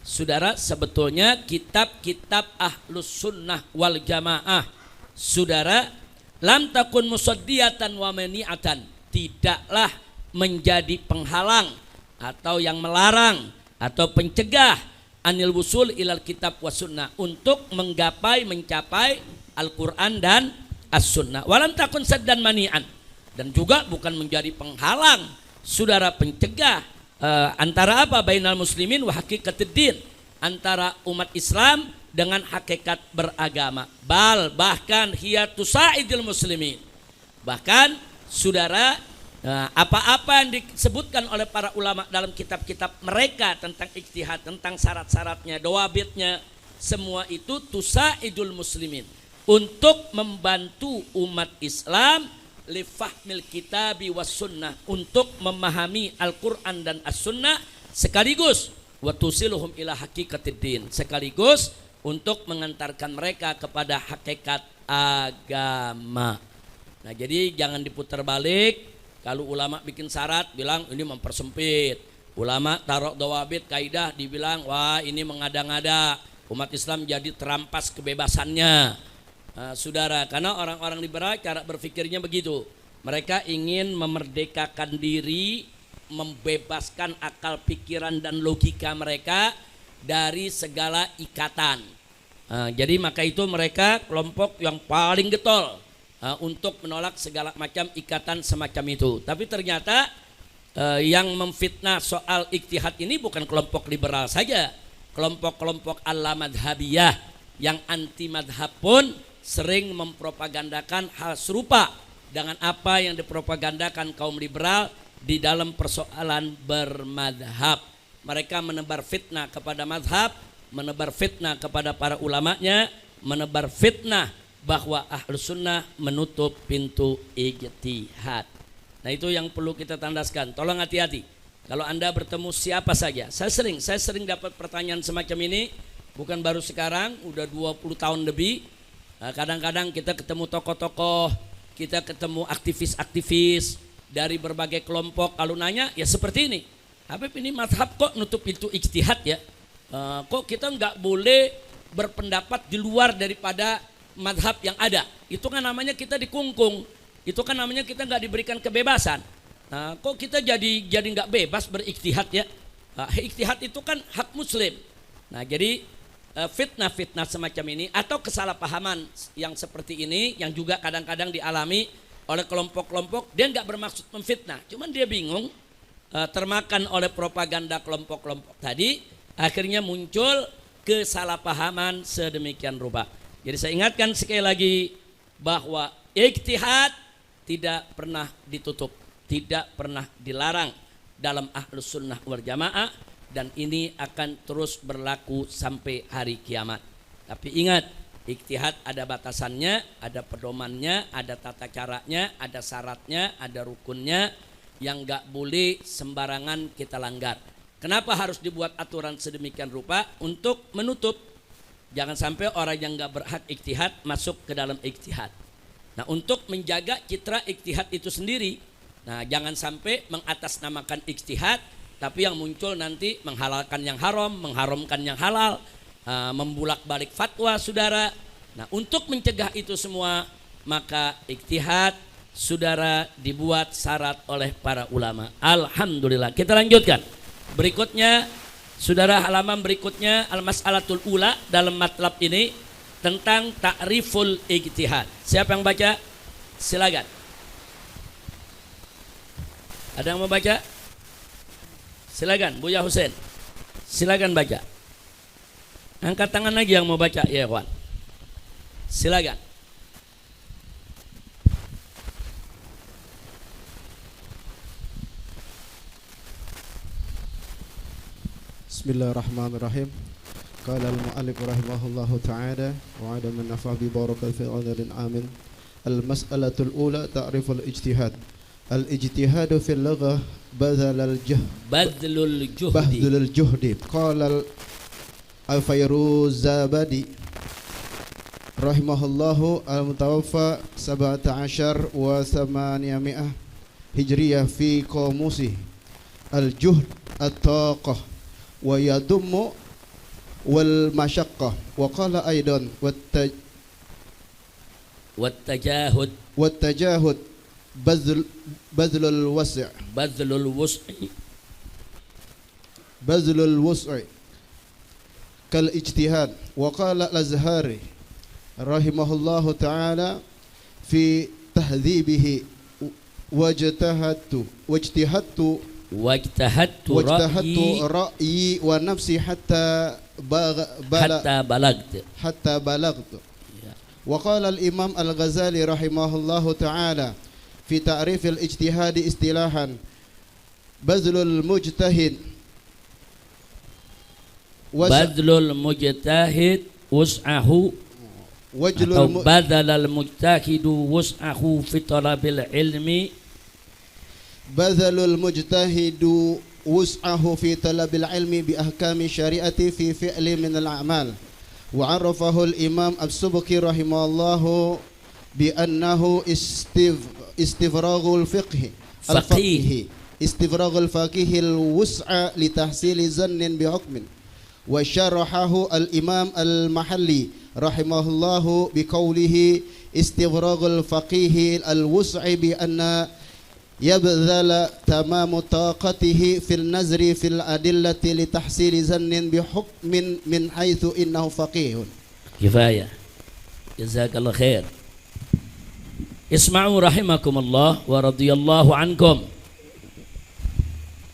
Saudara, sebetulnya kitab-kitab ahlus sunnah wal jamaah, Saudara, lam takun musaddiyatan wa mani'atan, tidaklah menjadi penghalang atau yang melarang atau pencegah anil wusul ilal kitab was sunnah, untuk mencapai Al-Quran dan as-sunnah. Walam takun saddan mani'an, dan juga bukan menjadi penghalang, Saudara, pencegah antara apa? Bainal muslimin wa haqiqatid din, antara umat Islam dengan hakikat beragama. Bahkan hiya tusaidil muslimin, bahkan Saudara, apa-apa yang disebutkan oleh para ulama dalam kitab-kitab mereka tentang ijtihad, tentang syarat-syaratnya, dawabitnya, semua itu tusaidul muslimin, untuk membantu umat Islam lifahmil kitabi was sunnah, untuk memahami Al-Quran dan as-sunnah, sekaligus watusiluhum ila haqiqatid din, sekaligus untuk mengantarkan mereka kepada hakikat agama. Nah, jadi jangan diputar balik. Kalau ulama bikin syarat bilang ini mempersempit, ulama taruh dawabit kaidah dibilang wah ini mengada-ngada, umat Islam jadi terampas kebebasannya. Saudara, karena orang-orang liberal cara berpikirnya begitu. Mereka ingin memerdekakan diri, membebaskan akal pikiran dan logika mereka dari segala ikatan. Jadi maka itu mereka kelompok yang paling getol untuk menolak segala macam ikatan semacam itu. Tapi ternyata yang memfitnah soal ijtihad ini bukan kelompok liberal saja. Kelompok-kelompok al-madhabiyah yang anti madhab pun sering mempropagandakan hal serupa dengan apa yang dipropagandakan kaum liberal di dalam persoalan bermadhab. Mereka menebar fitnah kepada madhab, menebar fitnah kepada para ulamanya, menebar fitnah bahwa ahlus sunnah menutup pintu ijtihad. Nah, itu yang perlu kita tandaskan. Tolong hati-hati kalau Anda bertemu siapa saja. Saya sering dapat pertanyaan semacam ini, bukan baru sekarang, udah 20 tahun lebih. Kadang-kadang kita ketemu tokoh-tokoh, kita ketemu aktivis-aktivis dari berbagai kelompok. Kalau nanya ya seperti ini, Habib ini mazhab kok nutup pintu ijtihad ya? Kok kita nggak boleh berpendapat di luar daripada mazhab yang ada? Itu kan namanya kita dikungkung. Itu kan namanya kita nggak diberikan kebebasan. Nah, kok kita jadi nggak bebas berijtihad ya? Ijtihad itu kan hak muslim. Nah, jadi fitnah-fitnah semacam ini atau kesalahpahaman yang seperti ini yang juga kadang-kadang dialami oleh kelompok-kelompok, dia nggak bermaksud memfitnah, cuman dia bingung, termakan oleh propaganda kelompok-kelompok tadi, akhirnya muncul kesalahpahaman sedemikian rupa. Jadi saya ingatkan sekali lagi bahwa ijtihad tidak pernah ditutup, tidak pernah dilarang dalam Ahlus Sunnah wal Jamaah, dan ini akan terus berlaku sampai hari kiamat. Tapi ingat, ijtihad ada batasannya, ada pedomannya, ada tata caranya, ada syaratnya, ada rukunnya, yang gak boleh sembarangan kita langgar. Kenapa harus dibuat aturan sedemikian rupa? Untuk menutup, jangan sampai orang yang gak berhak ijtihad masuk ke dalam ijtihad. Nah, untuk menjaga citra ijtihad itu sendiri, nah jangan sampai mengatasnamakan ijtihad, tapi yang muncul nanti menghalalkan yang haram, mengharamkan yang halal, membulak-balik fatwa saudara. Nah, untuk mencegah itu semua, maka ijtihad saudara dibuat syarat oleh para ulama. Alhamdulillah. Kita lanjutkan. Berikutnya, saudara, halaman berikutnya al-mas'alatul ula dalam matlab ini tentang ta'riful ijtihad. Siapa yang baca? Silakan. Ada yang mau baca? Silakan, Buya Husain. Silakan baca. Angkat tangan lagi yang mau baca, ya kawan. Silakan. Bismillahirrahmanirrahim. Qala al-mu'allif rahimahullahu ta'ala wa 'ada man nafa'a bi barakati fi al-'adrin amin. Al-mas'alatul ula ta'riful ijtihad. Al-ijtihadu fil lughah badlul juhdi. Qala al-Fayruzabadi rahimahullahu al-mutawaffa 17 wa 800 hijriyah fi qamusi al-juhd at-taqah wa yadummu wal masyaqqah wa qala aidan wat tajahud bazlul wus'i kal ijtihad wa qala al-Azhari rahimahullahu ta'ala fi tahdhibihi wajtahadtu ra'yi wa nafsi hatta balagtu. Wa qala al-Imam al-Ghazali rahimahullahu ta'ala fi ta'rif al-ijtihad istilahan bazlul mujtahid wus'ahu atau badalal mujtahidu wus'ahu fi talabil ilmi. Bazalul mujtahidu wus'ahu fi talabil ilmi bi ahkami syariati fi fi'li min al-a'mal. Wa 'arafahu al-Imam As-Subki rahimahullahu bi annahu istifraghul faqih al-wus'a li tahsili zannin bi hukmin. Wa syarahahu al-Imam al-Mahalli rahimahullahu bi qawlihi istifraghul faqih al-wus'i bi anna yabdhala tamamu taqatihi fil nazri fil adillati li tahsili zannin bi hukmin min haitsu innahu faqihun. Kifayah. Jazakallah khair. Isma'u rahimakumullah wa radiyallahu ankum.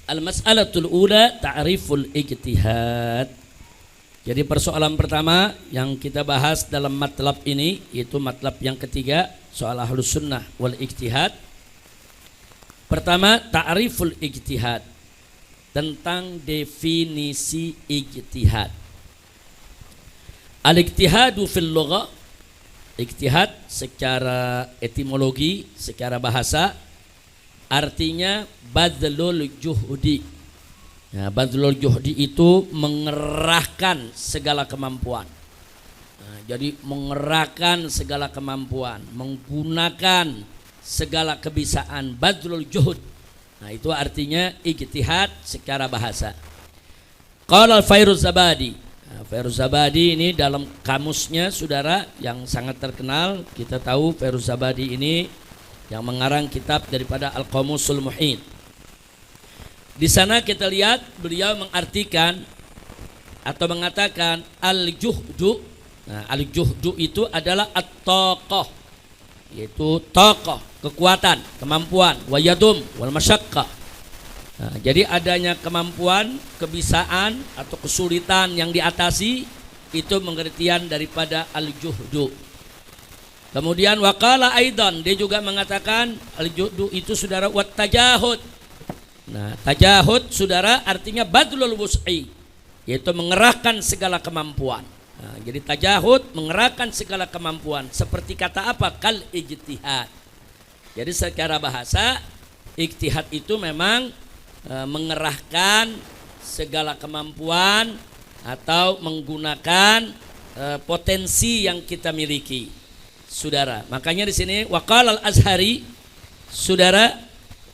Al-mas'alatul ula ta'riful ijtihad. Jadi persoalan pertama yang kita bahas dalam matlab ini, yaitu matlab yang ketiga, soal Ahlus Sunnah wal ijtihad. Pertama, ta'riful ijtihad, tentang definisi ijtihad. Al-ijtihadu fil lughah, ijtihad secara etimologi, secara bahasa, artinya badlul juhdi. Ya, badlul juhdi itu mengerahkan segala kemampuan. Nah, jadi mengerahkan segala kemampuan, menggunakan segala kebisaan, badlul juhud. Nah, itu artinya ijtihad secara bahasa. Qala Fairuz-Zabadi. Nah, Fairuz-Zabadi ini dalam kamusnya saudara yang sangat terkenal. Kita tahu Fairuz-Zabadi ini yang mengarang kitab daripada Al-Qamusul Muhit. Di sana kita lihat beliau mengartikan atau mengatakan al-juhdu. Nah, al-juhdu itu adalah at-taqah, yaitu taqah, kekuatan, kemampuan, wayadum wal masyaqqah. Nah, jadi adanya kemampuan, kebisaan atau kesulitan yang diatasi itu pengertian daripada al-juhdu. Kemudian waqala aidan, dia juga mengatakan al-juhdu itu saudara wat tajahud. Nah, tajahud saudara artinya badlul wus'i, yaitu mengerahkan segala kemampuan. Nah, jadi tajahud mengerahkan segala kemampuan. Seperti kata apa? Kal ijtihad. Jadi secara bahasa ijtihad itu memang mengerahkan segala kemampuan atau menggunakan potensi yang kita miliki, saudara. Makanya di sini waqala al-Azhari, saudara,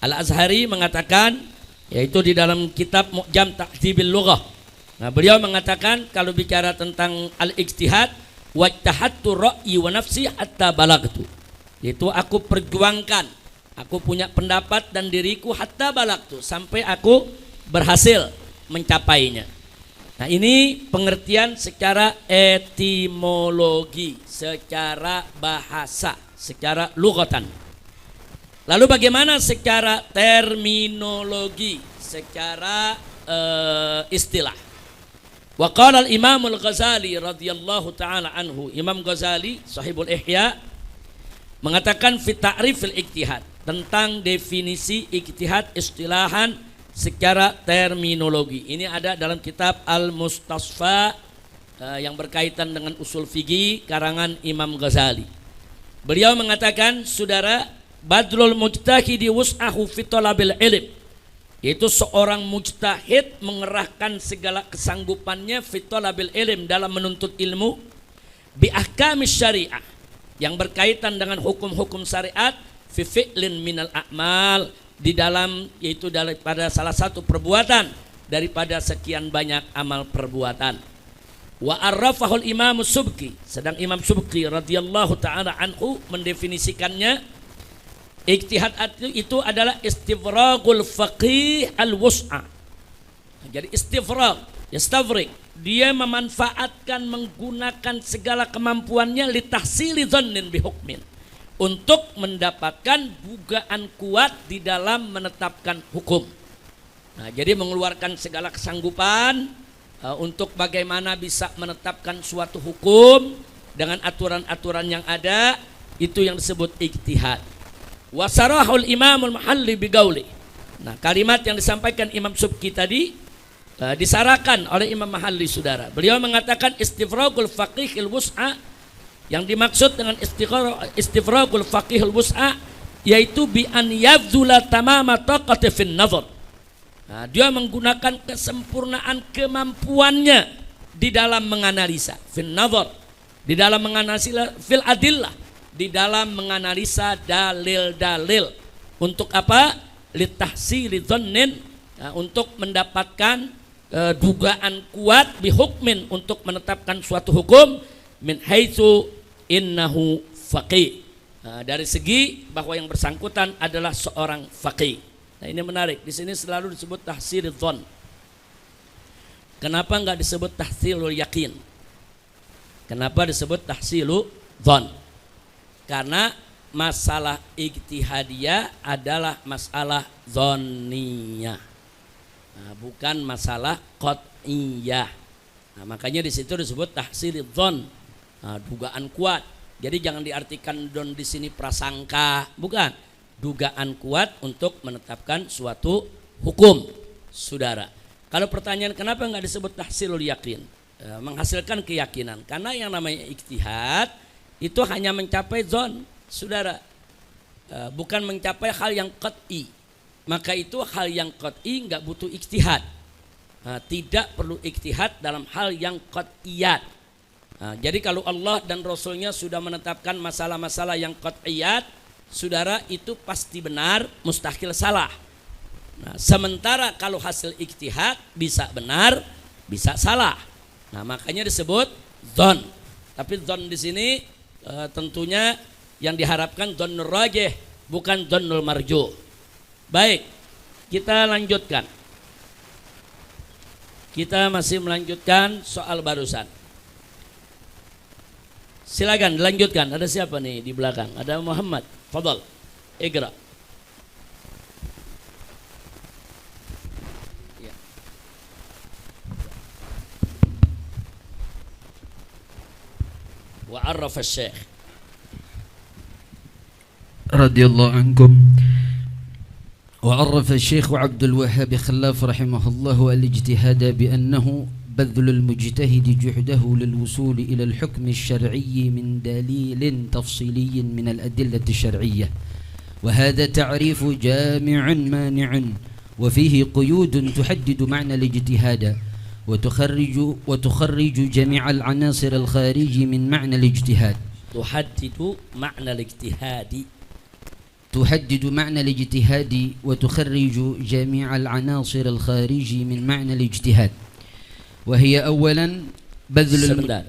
al-Azhari mengatakan, yaitu di dalam kitab Mu'jam Tahdzibil Lughah. Nah, beliau mengatakan kalau bicara tentang al-ijtihad, wajtahattu ra'yi wa nafsi hatta balagtu. Yaitu aku perjuangkan, aku punya pendapat dan diriku hatta balagtu, sampai aku berhasil mencapainya. Nah, ini pengertian secara etimologi, secara bahasa, secara lughatan. Lalu bagaimana secara terminologi, secara istilah? Wa qala al-Imam al-Ghazali radhiyallahu taala anhu, Imam Ghazali sahibul Ihya mengatakan fi ta'rifil ijtihad, tentang definisi ijtihad istilahan secara terminologi. Ini ada dalam kitab Al-Mustasfa yang berkaitan dengan usul fikih karangan Imam Ghazali. Beliau mengatakan, saudara, badlul mujtahidi wus'ahu fi talabil ilm, yaitu seorang mujtahid mengerahkan segala kesanggupannya fi talabil ilm, dalam menuntut ilmu, bi ahkamis syariah, yang berkaitan dengan hukum-hukum syariat, fi fi'lin minal a'mal, di dalam, yaitu daripada salah satu perbuatan daripada sekian banyak amal perbuatan. Wa arrafahul Imam Subki, sedang Imam Subki radhiyallahu taala anhu mendefinisikannya, ijtihad itu adalah istifragul faqih al-wus'a. Jadi istifrag, yastafrig, dia memanfaatkan, menggunakan segala kemampuannya litahsili dhannin bihukmin, untuk mendapatkan dugaan kuat di dalam menetapkan hukum. Nah, jadi mengeluarkan segala kesanggupan untuk bagaimana bisa menetapkan suatu hukum dengan aturan-aturan yang ada, itu yang disebut ijtihad. Wasarahul Imamul Mahalli bigauli. Nah, kalimat yang disampaikan Imam Subki tadi disarahkan oleh Imam Mahalli, saudara. Beliau mengatakan istifragul faqihil wus'a, yang dimaksud dengan istifragul faqihil wus'a yaitu bi an yabdula tamama taqati fin nazar. Nah, dia menggunakan kesempurnaan kemampuannya di dalam menganalisa, fin nazar, di dalam menganalisa, fil adillah, di dalam menganalisa dalil-dalil. Untuk apa? Litahsili dhannin, untuk mendapatkan dugaan kuat bihukmin, untuk menetapkan suatu hukum, min haitsu innahu faqih, dari segi bahwa yang bersangkutan adalah seorang faqih. Nah, ini menarik. Di sini selalu disebut tahsil dzan. Kenapa enggak disebut tahsilul yakin? Kenapa disebut tahsilu dzan? Karena masalah ijtihadiyah adalah masalah dzanniyah, bukan masalah qat'iyah. Nah, makanya di situ disebut tahsil dzan, dugaan kuat. Jadi jangan diartikan don di sini prasangka, bukan. Dugaan kuat untuk menetapkan suatu hukum, saudara. Kalau pertanyaan kenapa enggak disebut tahsilul yakin, menghasilkan keyakinan? Karena yang namanya ijtihad itu hanya mencapai zon, saudara, bukan mencapai hal yang qat'i. Maka itu hal yang qat'i enggak butuh ijtihad. Tidak perlu ijtihad dalam hal yang qat'iyat. Jadi kalau Allah dan Rasulnya sudah menetapkan masalah-masalah yang qat'iyat, saudara, itu pasti benar, mustahil salah. Nah, sementara kalau hasil ijtihad bisa benar, bisa salah. Nah, makanya disebut dzon. Tapi dzon di sini tentunya yang diharapkan dzonnur rajih, bukan dzonnul marju. Baik, kita lanjutkan. Kita masih melanjutkan soal barusan. Silakan dilanjutkan. Ada siapa nih di belakang? Ada Muhammad. Fadal. Iqra. Ya. Wa arrafa asy-syekh radhiyallahu ankum. وعرف الشيخ عبد الوهاب خلاف رحمه الله الاجتهاد بأنه بذل المجتهد جهده للوصول إلى الحكم الشرعي من دليل تفصيلي من الأدلة الشرعية، وهذا تعريف جامع مانع وفيه قيود تحدد معنى الاجتهاد وتخرج جميع العناصر الخارج من معنى الاجتهاد. تحدد معنى الاجتهاد وتخرج جميع العناصر الخارج من معنى الاجتهاد، وهي أولا بذل Sebentar,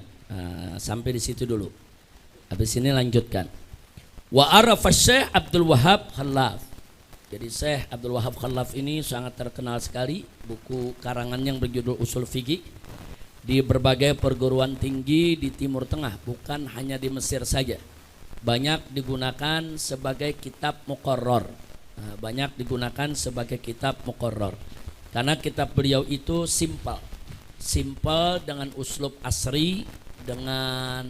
sampai di situ dulu. Habis ini lanjutkan. Wa arafa Syekh Abdul Wahab Khallaf. Jadi Syekh Abdul Wahab Khallaf ini sangat terkenal sekali. Buku karangan yang berjudul Usul Fiqih di berbagai perguruan tinggi di Timur Tengah, bukan hanya di Mesir saja. Banyak digunakan sebagai kitab muqarrar. Banyak digunakan sebagai kitab muqarrar. Karena kitab beliau itu simpel dengan uslub asri, dengan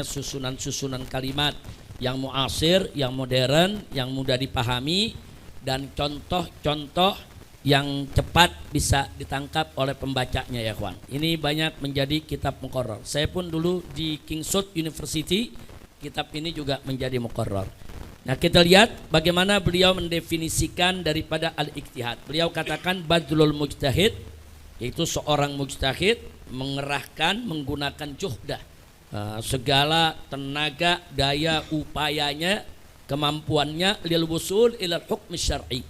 susunan-susunan kalimat yang muasir, yang modern, yang mudah dipahami, dan contoh-contoh yang cepat bisa ditangkap oleh pembacanya ya kawan. Ini banyak menjadi kitab muqarrar. Saya pun dulu di Kingswood University, kitab ini juga menjadi muqarrar. Nah, kita lihat bagaimana beliau mendefinisikan daripada al-ijtihad. Beliau katakan badlul mujtahid, yaitu seorang mujtahid mengerahkan, menggunakan juhdah, segala tenaga, daya, upayanya, kemampuannya lil wusul ilal hukm syar'i,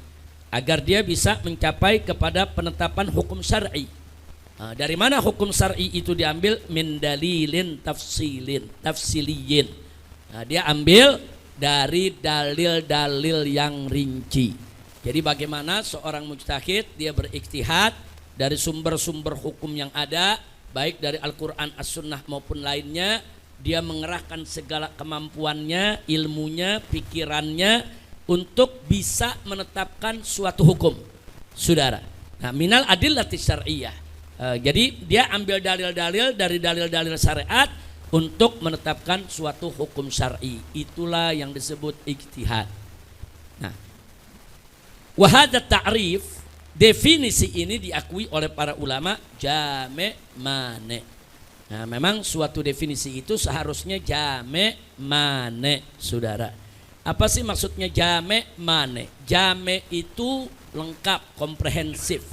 agar dia bisa mencapai kepada penetapan hukum syar'i. Dari mana hukum syar'i itu diambil? Min dalilin tafsiliyin. Dia ambil dari dalil-dalil yang rinci. Jadi bagaimana seorang mujtahid dia berikhtihad dari sumber-sumber hukum yang ada, baik dari Al-Quran, As-Sunnah maupun lainnya. Dia mengerahkan segala kemampuannya, ilmunya, pikirannya untuk bisa menetapkan suatu hukum, saudara. Nah, minal adillati syar'iyyah. Jadi dia ambil dalil-dalil dari dalil-dalil syariat untuk menetapkan suatu hukum syar'i. Itulah yang disebut ijtihad. Nah, wa hadza ta'rif, definisi ini diakui oleh para ulama jami' mane'. Nah, memang suatu definisi itu seharusnya jami' mane', saudara. Apa sih maksudnya jami' mane'? Jami' itu lengkap, komprehensif.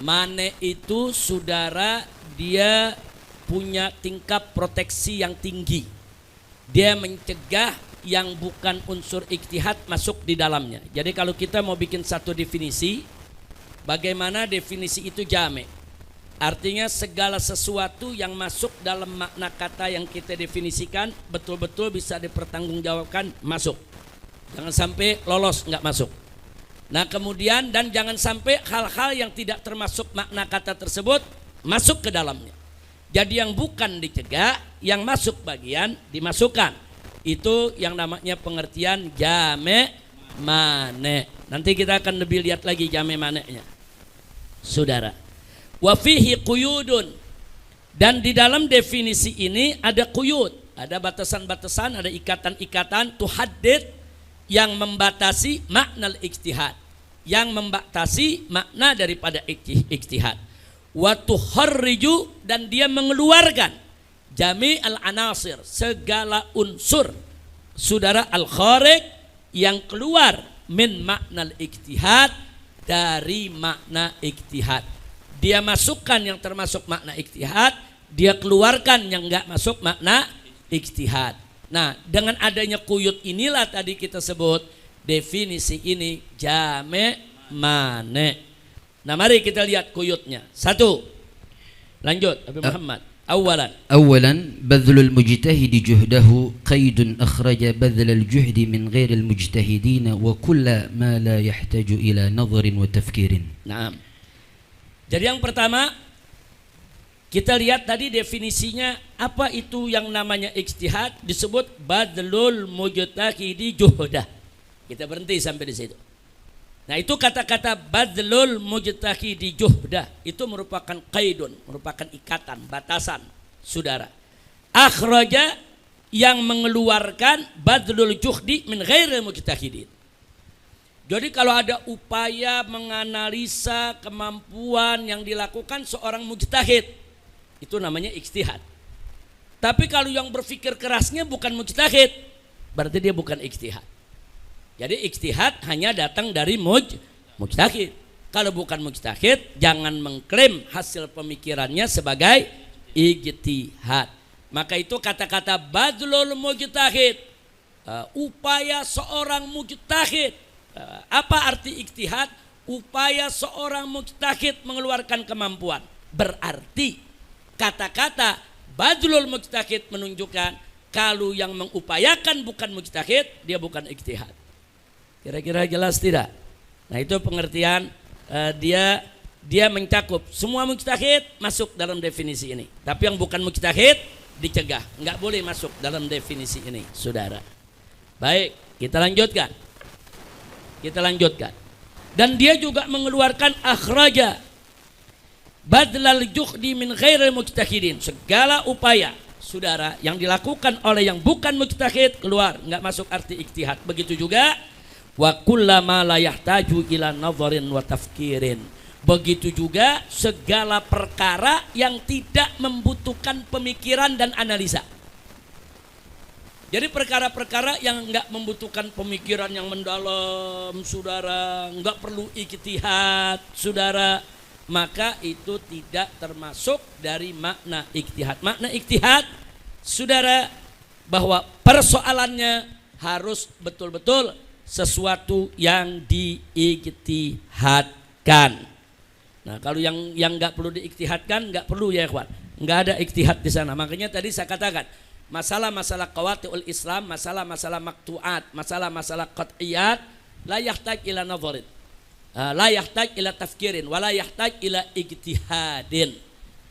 Mane' itu, saudara, dia punya tingkat proteksi yang tinggi. Dia mencegah yang bukan unsur ijtihad masuk di dalamnya. Jadi kalau kita mau bikin satu definisi, bagaimana definisi itu jami'? Artinya segala sesuatu yang masuk dalam makna kata yang kita definisikan betul-betul bisa dipertanggungjawabkan masuk. Jangan sampai lolos nggak masuk. Nah, kemudian dan jangan sampai hal-hal yang tidak termasuk makna kata tersebut masuk ke dalamnya. Jadi yang bukan dicegah, yang masuk bagian dimasukkan. Itu yang namanya pengertian jami' mane'. Nanti kita akan lebih lihat lagi jami' mane'-nya, saudara. Wa fihi quyudun, dan di dalam definisi ini ada quyud, ada batasan-batasan, ada ikatan-ikatan tuhaddid yang membatasi makna ijtihad, yang membatasi makna daripada ijtihad. Wa tuharriju, dan dia mengeluarkan jami' al-anasir, segala unsur, saudara, al-kharij, yang keluar min makna ijtihad, dari makna ijtihad. Dia masukkan yang termasuk makna ijtihad, dia keluarkan yang enggak masuk makna ijtihad. Nah, dengan adanya quyud inilah tadi kita sebut definisi ini jami' mane. Nah mari kita lihat kuyutnya. Satu. Lanjut Habib Muhammad. Awalan. أولا بذل المجتهد جهده قيد أخرج بذل الجهد من غير المجتهدين وكل ما لا يحتاج إلى نظر وتفكير. Nah. Jadi yang pertama kita lihat tadi definisinya apa itu yang namanya ijtihad, disebut badlul mujtahidi juhdah. Kita berhenti sampai di situ. Nah itu kata-kata badlul mujtahidi juhdah itu merupakan qaidun, merupakan ikatan, batasan, saudara. Akhraja yang mengeluarkan badlul juhdi min ghairi mujtahidin. Jadi kalau ada upaya menganalisa kemampuan yang dilakukan seorang mujtahid, itu namanya ijtihad. Tapi kalau yang berpikir kerasnya bukan mujtahid, berarti dia bukan ijtihad. Jadi ijtihad hanya datang dari mujtahid. Kalau bukan mujtahid, jangan mengklaim hasil pemikirannya sebagai ijtihad. Maka itu kata-kata badlul mujtahid, upaya seorang mujtahid. Apa arti ijtihad? Upaya seorang mujtahid mengeluarkan kemampuan. Berarti kata-kata badlul mujtahid menunjukkan kalau yang mengupayakan bukan mujtahid, dia bukan ijtihad. Kira-kira jelas tidak? Nah itu pengertian dia mencakup semua mujtahid masuk dalam definisi ini. Tapi yang bukan mujtahid dicegah, nggak boleh masuk dalam definisi ini, saudara. Baik, kita lanjutkan. Dan dia juga mengeluarkan akhraja badlal juhdi min ghairi mujtahidin. Segala upaya, saudara, yang dilakukan oleh yang bukan mujtahid keluar, nggak masuk arti ijtihad. Begitu juga wa kullama la yahtaju ila nadharin wa tafkirin. Begitu juga segala perkara yang tidak membutuhkan pemikiran dan analisa. Jadi perkara-perkara yang enggak membutuhkan pemikiran yang mendalam, saudara, enggak perlu ijtihad, saudara, maka itu tidak termasuk dari makna ijtihad. Makna ijtihad, saudara, bahwa persoalannya harus betul-betul sesuatu yang diijtihadkan. Nah, kalau yang enggak perlu diijtihadkan, enggak perlu ya ikhwan. Enggak ada ijtihad di sana. Makanya tadi saya katakan, masalah-masalah qawati'ul Islam, masalah-masalah maktu'at, masalah-masalah qat'iyat, la yahtaj ila nadharin, la yahtaj ila tafkirin, wa la yahtaj ila ijtihadin.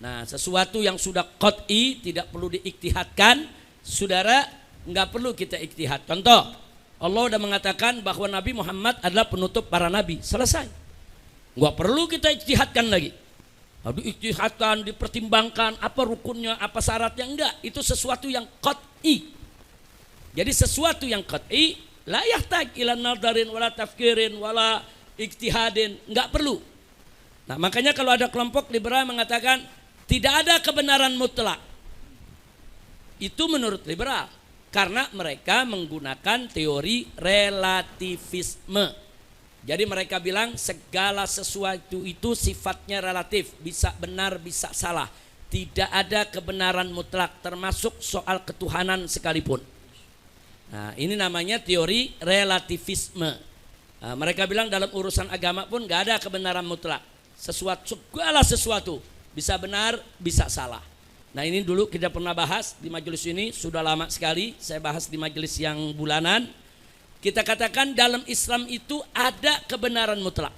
Nah, sesuatu yang sudah qat'i tidak perlu diijtihadkan, saudara, enggak perlu kita ijtihad. Contoh, Allah sudah mengatakan bahwa Nabi Muhammad adalah penutup para nabi. Selesai. Enggak perlu kita ijtihadkan lagi. Diijtihadkan, dipertimbangkan apa rukunnya, apa syaratnya, enggak. Itu sesuatu yang qat'i. Jadi sesuatu yang qat'i la yahtaj ila nadarin wala tafkirin wala ijtihadin, enggak perlu. Nah, makanya kalau ada kelompok liberal mengatakan tidak ada kebenaran mutlak. Itu menurut liberal karena mereka menggunakan teori relativisme. Jadi mereka bilang segala sesuatu itu sifatnya relatif, bisa benar, bisa salah. Tidak ada kebenaran mutlak, termasuk soal ketuhanan sekalipun. Nah, ini namanya teori relativisme. Nah, mereka bilang dalam urusan agama pun gak ada kebenaran mutlak. Segala sesuatu bisa benar, bisa salah. Nah, ini dulu kita pernah bahas di majelis ini, sudah lama sekali saya bahas di majelis yang bulanan. Kita katakan dalam Islam itu ada kebenaran mutlak.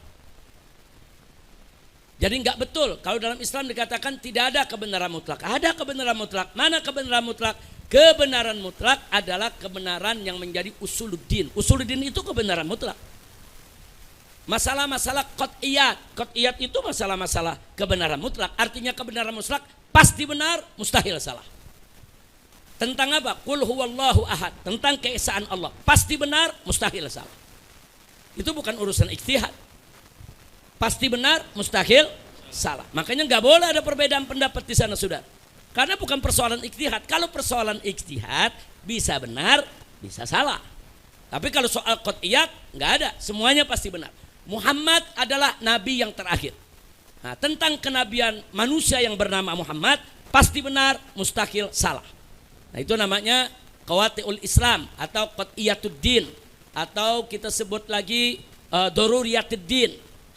Jadi enggak betul kalau dalam Islam dikatakan tidak ada kebenaran mutlak. Ada kebenaran mutlak. Mana kebenaran mutlak? Kebenaran mutlak adalah kebenaran yang menjadi usuluddin. Usuluddin itu kebenaran mutlak. Masalah-masalah qat'iyat. Qat'iyat itu masalah-masalah kebenaran mutlak. Artinya kebenaran mutlak pasti benar, mustahil salah. Tentang apa? Qul huwallahu ahad. Tentang keesaan Allah. Pasti benar, mustahil salah. Itu bukan urusan ijtihad. Pasti benar, mustahil salah. Makanya nggak boleh ada perbedaan pendapat di sana, saudara. Karena bukan persoalan ijtihad. Kalau persoalan ijtihad bisa benar, bisa salah. Tapi kalau soal qat'iyat nggak ada. Semuanya pasti benar. Muhammad adalah nabi yang terakhir. Nah, tentang kenabian manusia yang bernama Muhammad pasti benar, mustahil salah. Nah, itu namanya qawati'ul Islam atau qat'iyatuddin, atau kita sebut lagi daruriyatuddin.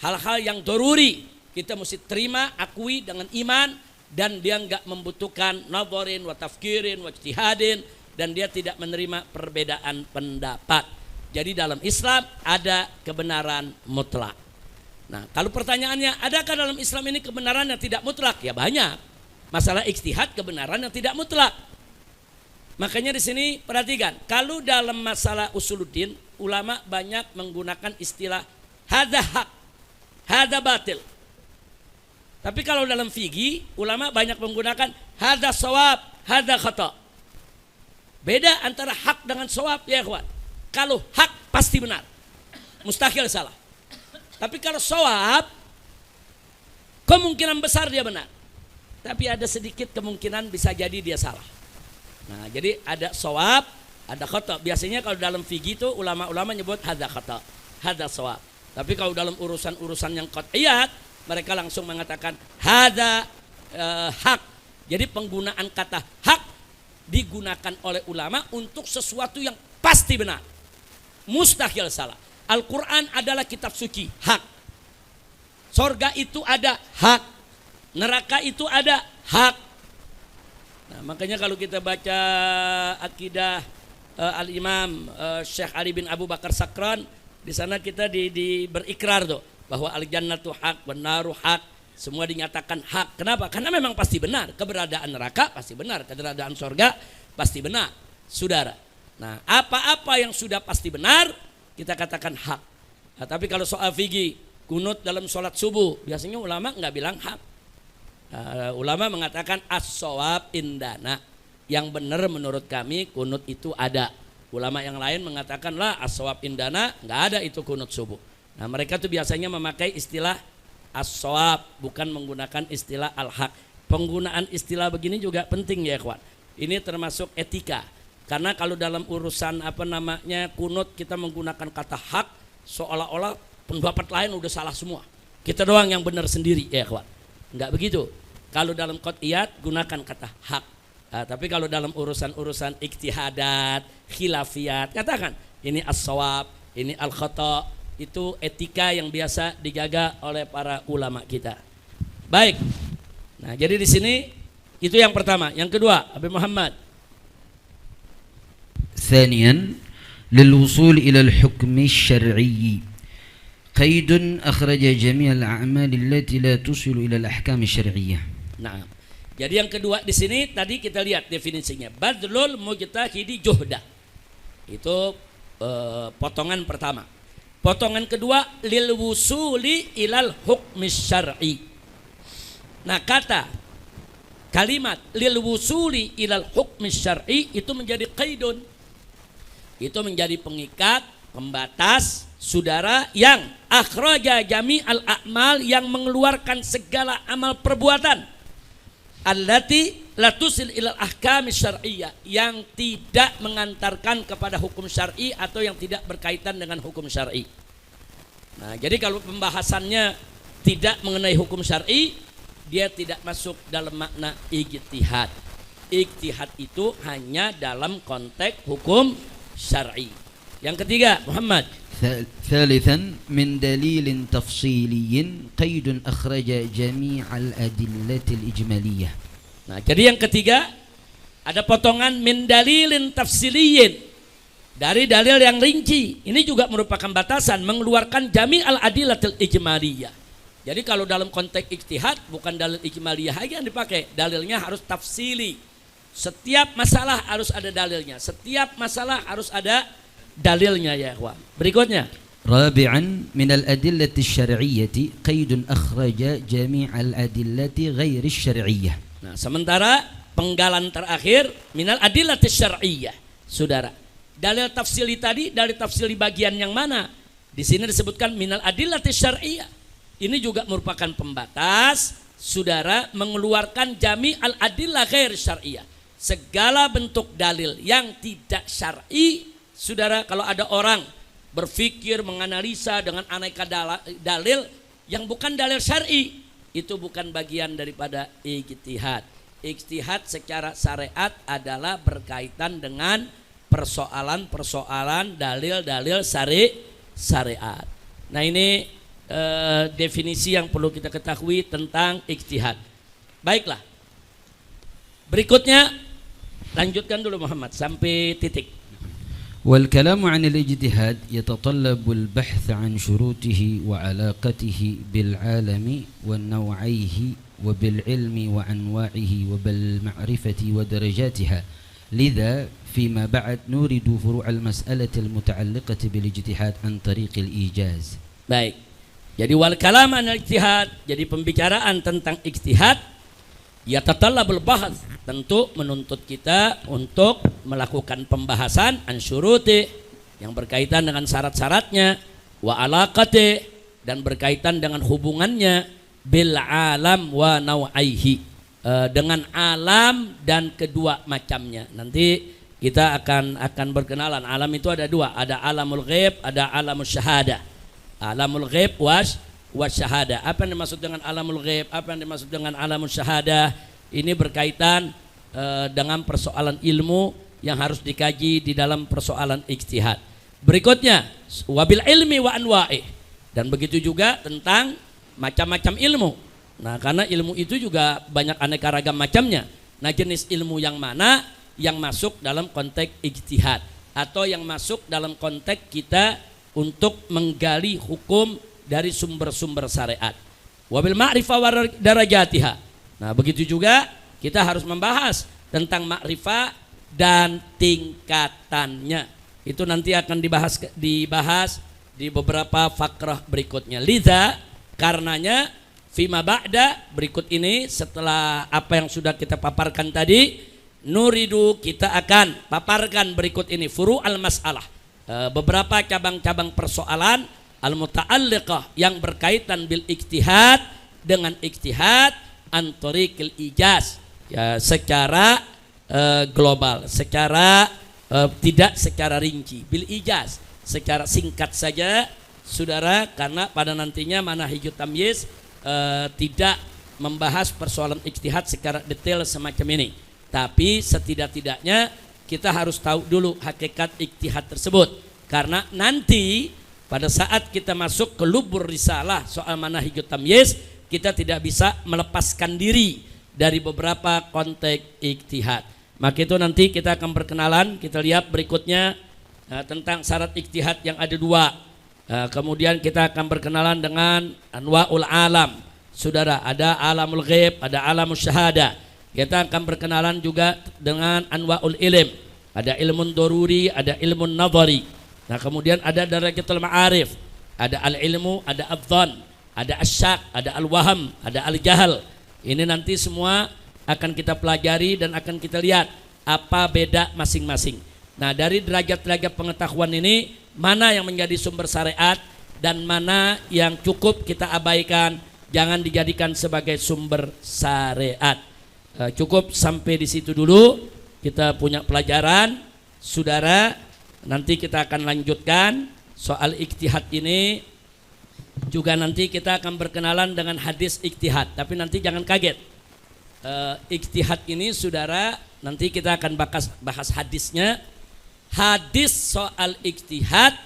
hal-hal yang doruri kita mesti terima, akui dengan iman, dan dia enggak membutuhkan nadharin wa tafkirin wa ijtihadin, dan dia tidak menerima perbedaan pendapat. Jadi dalam Islam ada kebenaran mutlak. Nah, kalau pertanyaannya, adakah dalam Islam ini kebenaran yang tidak mutlak? Ya banyak. Masalah ijtihad kebenaran yang tidak mutlak. Makanya di sini perhatikan, kalau dalam masalah usuluddin, ulama banyak menggunakan istilah hadza hak, hadza batil. Tapi kalau dalam fikih, ulama banyak menggunakan hadza shawab, hadza khata. Beda antara hak dengan shawab ya ikhwan. Kalau hak pasti benar, mustahil salah. Tapi kalau shawab, kemungkinan besar dia benar. Tapi ada sedikit kemungkinan bisa jadi dia salah. Nah, jadi ada shawab, ada khata. Biasanya kalau dalam fikih itu ulama-ulama nyebut hadza khata, hadza shawab. Tapi kalau dalam urusan-urusan yang qat'iyat, mereka langsung mengatakan hadza hak. Jadi penggunaan kata hak digunakan oleh ulama untuk sesuatu yang pasti benar, mustahil salah. Al-Quran adalah kitab suci, hak. Sorga itu ada, hak. Neraka itu ada, hak. Nah, makanya kalau kita baca akidah Al-Imam Syekh Ali bin Abu Bakar Sakran, di sana kita berikrar tuh bahwa al-jannatu hak, benaru hak, semua dinyatakan hak. Kenapa? Karena memang pasti benar. Keberadaan neraka pasti benar, keberadaan sorga pasti benar, saudara. Nah, apa-apa yang sudah pasti benar kita katakan hak. Nah, tapi kalau soal fikih, kunut dalam sholat subuh, biasanya ulama nggak bilang hak. Ulama mengatakan as-shawab indana, yang benar menurut kami kunut itu ada. Ulama yang lain mengatakan lah as-shawab indana, nggak ada itu kunut subuh. Nah, mereka tuh biasanya memakai istilah as-shawab, bukan menggunakan istilah al-haq. Penggunaan istilah begini juga penting ya ikhwan. Ini termasuk etika. Karena kalau dalam urusan kunut kita menggunakan kata hak, seolah-olah pendapat lain udah salah semua. Kita doang yang benar sendiri ya ikhwan. Enggak begitu. Kalau dalam qat'iyat gunakan kata hak. Nah, tapi kalau dalam urusan-urusan ijtihadat, khilafiyat, katakan ini as-shawab, ini al-khata. Itu etika yang biasa dijaga oleh para ulama kita. Baik. Nah, jadi di sini itu yang pertama. Yang kedua, Abi Muhammad. ثانيا للوصول إلى الحكم الشرعي قيد أخرج جميع الأعمال التي لا تصل إلى الأحكام الشرعية. Nah, jadi yang kedua di sini tadi kita lihat definisinya, badlul mujtahidi juhda. Itu potongan pertama. Potongan kedua, lil wusuli ilal hukmi syar'i. Nah, kalimat lil wusuli ilal hukmi syar'i itu menjadi qaidun. Itu menjadi pengikat, pembatas, saudara, yang akhraja jami'al a'mal, yang mengeluarkan segala amal perbuatan, allati latusil ilal ahkami syar'iyyah, yang tidak mengantarkan kepada hukum syar'i atau yang tidak berkaitan dengan hukum syar'i. Nah, jadi kalau pembahasannya tidak mengenai hukum syar'i, dia tidak masuk dalam makna ijtihad. Ijtihad itu hanya dalam konteks hukum syar'i. Yang ketiga, Muhammad. ثالثا من دليل تفصيلي قيد أخرج جميع الأدلة الإجمالية. Nah, jadi yang ketiga ada potongan min dalilin tafsiliyin, dari dalil yang rinci. Ini juga merupakan batasan mengeluarkan jami'al adillatil ijmaliyah. Jadi kalau dalam konteks ijtihad bukan dalil ijmaliyah aja yang dipakai, dalilnya harus tafsili. Setiap masalah harus ada dalilnya. Setiap masalah harus ada dalilnya ya ikhwan. Berikutnya. رابعا من الأدلة الشرعية قيد أخرج جميع الأدلة غير الشرعية. Nah, sementara penggalan terakhir minal adillati syar'iyyah. Saudara, dalil tafsili tadi, dalil tafsili bagian yang mana? Di sini disebutkan minal adillati syar'iyyah. Ini juga merupakan pembatas, saudara, mengeluarkan jami al adillah ghair syar'iyyah. Segala bentuk dalil yang tidak syar'i, saudara, kalau ada orang berpikir, menganalisa dengan aneka dalil yang bukan dalil syar'i, itu bukan bagian daripada ijtihad. Ijtihad secara syariat adalah berkaitan dengan persoalan-persoalan dalil-dalil syariat. Nah, ini definisi yang perlu kita ketahui tentang ijtihad. Baiklah. Berikutnya lanjutkan dulu Muhammad sampai titik. والكلام عن الاجتهاد يتطلب البحث عن شروطه وعلاقته بالعالم ونوعيه وبالعلم وأنواعه وبالمعرفة ودرجاتها لذا فيما بعد نورد فروع المسألة المتعلقة بالاجتهاد عن طريق الإيجاز. Baik. Jadi wal kalam an ijtihad, jadi pembicaraan tentang ijtihad ya tatallabul bahats, tentu menuntut kita untuk melakukan pembahasan an syuruti yang berkaitan dengan syarat-syaratnya, wa alaqati dan berkaitan dengan hubungannya bil alam wa nawaihi, dengan alam dan kedua macamnya. Nanti kita akan berkenalan. Alam itu ada dua, ada alamul ghaib, ada alamul syahadah. Alamul ghaib was syahada. Apa yang dimaksud dengan alamul ghaib? Apa yang dimaksud dengan alamul syahadah? Ini berkaitan dengan persoalan ilmu yang harus dikaji di dalam persoalan ijtihad. Berikutnya, wabil ilmi wa anwa'i, dan begitu juga tentang macam-macam ilmu. Nah, karena ilmu itu juga banyak aneka ragam macamnya. Nah, jenis ilmu yang mana yang masuk dalam konteks ijtihad atau yang masuk dalam konteks kita untuk menggali hukum dari sumber-sumber syariat. Wabil ma'rifah wa darajatiha. Nah, begitu juga kita harus membahas tentang ma'rifah dan tingkatannya. Itu nanti akan dibahas di beberapa fakrah berikutnya. Liza, karenanya fima ba'da, berikut ini setelah apa yang sudah kita paparkan tadi, nuridu, kita akan paparkan berikut ini furu al-mas'alah, beberapa cabang-cabang persoalan al-muta'alliqah yang berkaitan bil ijtihad, dengan ijtihad antorikil ijaz, ya secara global, secara tidak secara rinci, bil ijaz, secara singkat saja saudara, karena pada nantinya manahijut tamyiz tidak membahas persoalan ijtihad secara detail semacam ini, tapi setidak-tidaknya kita harus tahu dulu hakikat ijtihad tersebut, karena nanti pada saat kita masuk ke lubur risalah soal manahijut tamyiz, kita tidak bisa melepaskan diri dari beberapa konteks ijtihad. Maka itu nanti kita akan berkenalan. Kita lihat berikutnya tentang syarat ijtihad yang ada dua. Kemudian kita akan berkenalan dengan anwa'ul alam. Saudara, ada alamul ghaib, ada alamul syahadah. Kita akan berkenalan juga dengan anwa'ul ilm. Ada ilmun doruri, ada ilmun nadhari. Nah, kemudian ada darajatul ma'arif, ada al-ilmu, ada adh-dhann, ada asyak, ada al-waham, ada al-jahal. Ini nanti semua akan kita pelajari dan akan kita lihat apa beda masing-masing. Nah, dari derajat-derajat pengetahuan ini, mana yang menjadi sumber syariat dan mana yang cukup kita abaikan, jangan dijadikan sebagai sumber syariat. Cukup sampai di situ dulu. Kita punya pelajaran, saudara. Nanti kita akan lanjutkan soal ijtihad ini. Juga nanti kita akan berkenalan dengan hadis ijtihad. Tapi nanti jangan kaget. Ijtihad ini saudara, nanti kita akan bahas hadisnya. Hadis soal ijtihad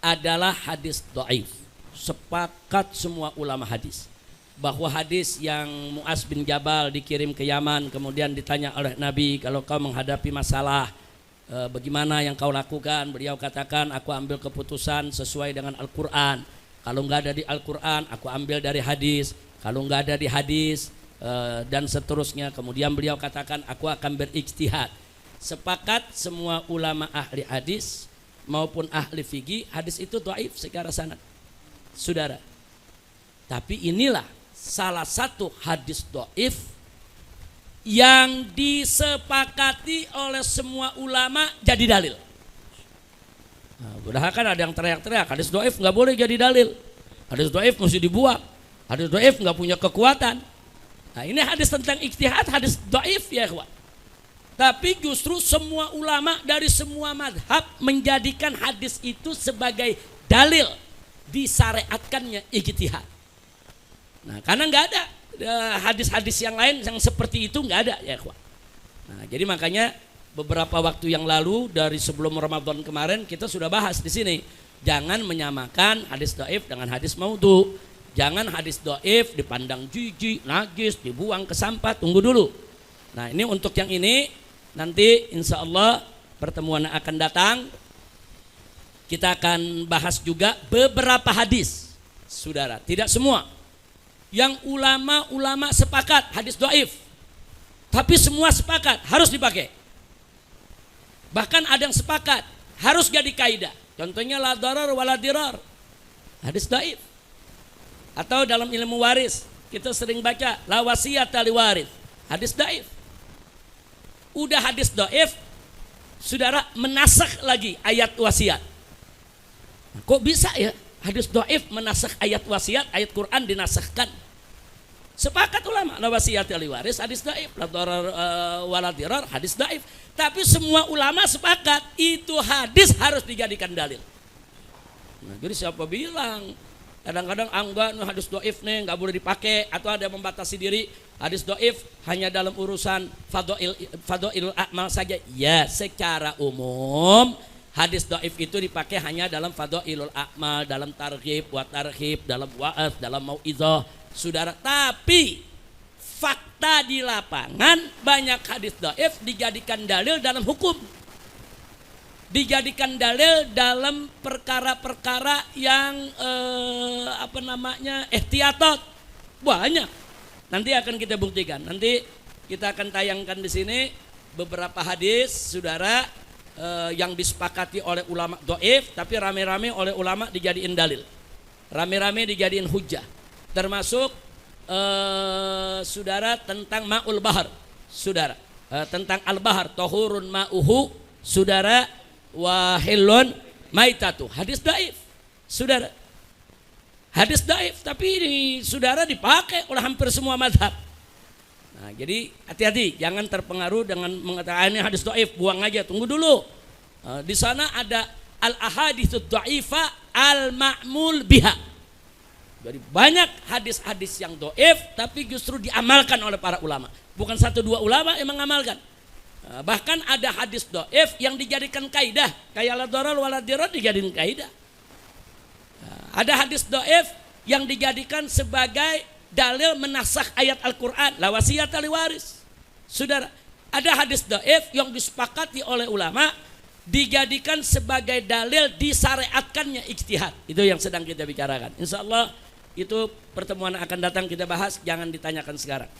adalah hadis dhaif. Sepakat semua ulama hadis bahwa hadis yang Mu'az bin Jabal dikirim ke Yaman, kemudian ditanya oleh Nabi, kalau kau menghadapi masalah, bagaimana yang kau lakukan? Beliau katakan, aku ambil keputusan sesuai dengan Al-Quran. Kalau enggak ada di Al-Quran, aku ambil dari hadis. Kalau enggak ada di hadis, dan seterusnya. Kemudian beliau katakan, aku akan berijtihad. Sepakat semua ulama ahli hadis maupun ahli fikih, hadis itu dhaif secara sanad, saudara. Tapi inilah salah satu hadis dhaif yang disepakati oleh semua ulama jadi dalil. Nah, padahal kan ada yang teriak-teriak, hadis dhaif nggak boleh jadi dalil, hadis dhaif mesti dibuang, hadis dhaif nggak punya kekuatan. Nah, ini hadis tentang ijtihad, hadis dhaif ya ikhwan. Tapi justru semua ulama dari semua madhab menjadikan hadis itu sebagai dalil disyariatkannya ijtihad. Nah, karena nggak ada hadis-hadis yang lain yang seperti itu, nggak ada ya ikhwan. Nah, jadi makanya beberapa waktu yang lalu dari sebelum Ramadan kemarin kita sudah bahas di sini Jangan menyamakan hadis dhaif dengan hadis maudhu. Jangan hadis dhaif dipandang jijik, najis, dibuang ke sampah. Tunggu dulu. Nah, ini untuk yang ini nanti insya Allah pertemuan yang akan datang kita akan bahas juga beberapa hadis, saudara. Tidak semua. Yang ulama sepakat hadis dhaif, tapi semua sepakat harus dipakai. Bahkan ada yang sepakat harus jadi kaidah. Contohnya la darar wala dirar, hadis dhaif. Atau dalam ilmu waris kita sering baca la wasiyata li waris, hadis dhaif. Udah hadis dhaif, saudara menasakh lagi ayat wasiat. Nah, kok bisa ya hadis dhaif menasakh ayat wasiat, ayat Quran dinasahkan? Sepakat ulama la wasiyata li waris, hadis dhaif. La darar wala dirar, hadis dhaif. Tapi semua ulama sepakat itu hadis harus dijadikan dalil. Nah, jadi siapa bilang kadang-kadang enggak hadis dhaif nih enggak boleh dipakai, atau ada yang membatasi diri hadis dhaif hanya dalam urusan fadhailul a'mal saja. Ya, secara umum hadis dhaif itu dipakai hanya dalam fadhailul a'mal, dalam targhib wa tarhib, dalam wa'az, dalam mau'izah, saudara. Tapi fakta di lapangan banyak hadis dhaif dijadikan dalil dalam hukum, dijadikan dalil dalam perkara-perkara yang ihtiyatat banyak. Nanti akan kita buktikan. Nanti kita akan tayangkan di sini beberapa hadis, saudara, yang disepakati oleh ulama dhaif, tapi rame-rame oleh ulama dijadiin dalil, rame-rame dijadiin hujjah. Termasuk saudara tentang ma'ul bahar, saudara, tentang al-bahar tahurun ma'uhu, saudara, wahilun maitatu, hadis dhaif, saudara. Hadis dhaif, tapi ini saudara dipakai oleh hampir semua mazhab. Nah, jadi hati-hati, jangan terpengaruh dengan mengatakan ini hadis dhaif, buang aja, tunggu dulu. Di sana ada al-ahaditsud dhaifa al-ma'mul biha. Jadi banyak hadis-hadis yang dhaif tapi justru diamalkan oleh para ulama. Bukan satu dua ulama yang mengamalkan. Bahkan ada hadis dhaif yang dijadikan kaidah, kayak la darar wala dirar dijadikan kaidah. Ada hadis dhaif yang dijadikan sebagai dalil menasakh ayat Al-Qur'an, la wasiyata li waris. Saudara, ada hadis dhaif yang disepakati oleh ulama dijadikan sebagai dalil disyariatkannya ijtihad. Itu yang sedang kita bicarakan. Insyaallah itu pertemuan akan datang kita bahas, jangan ditanyakan sekarang.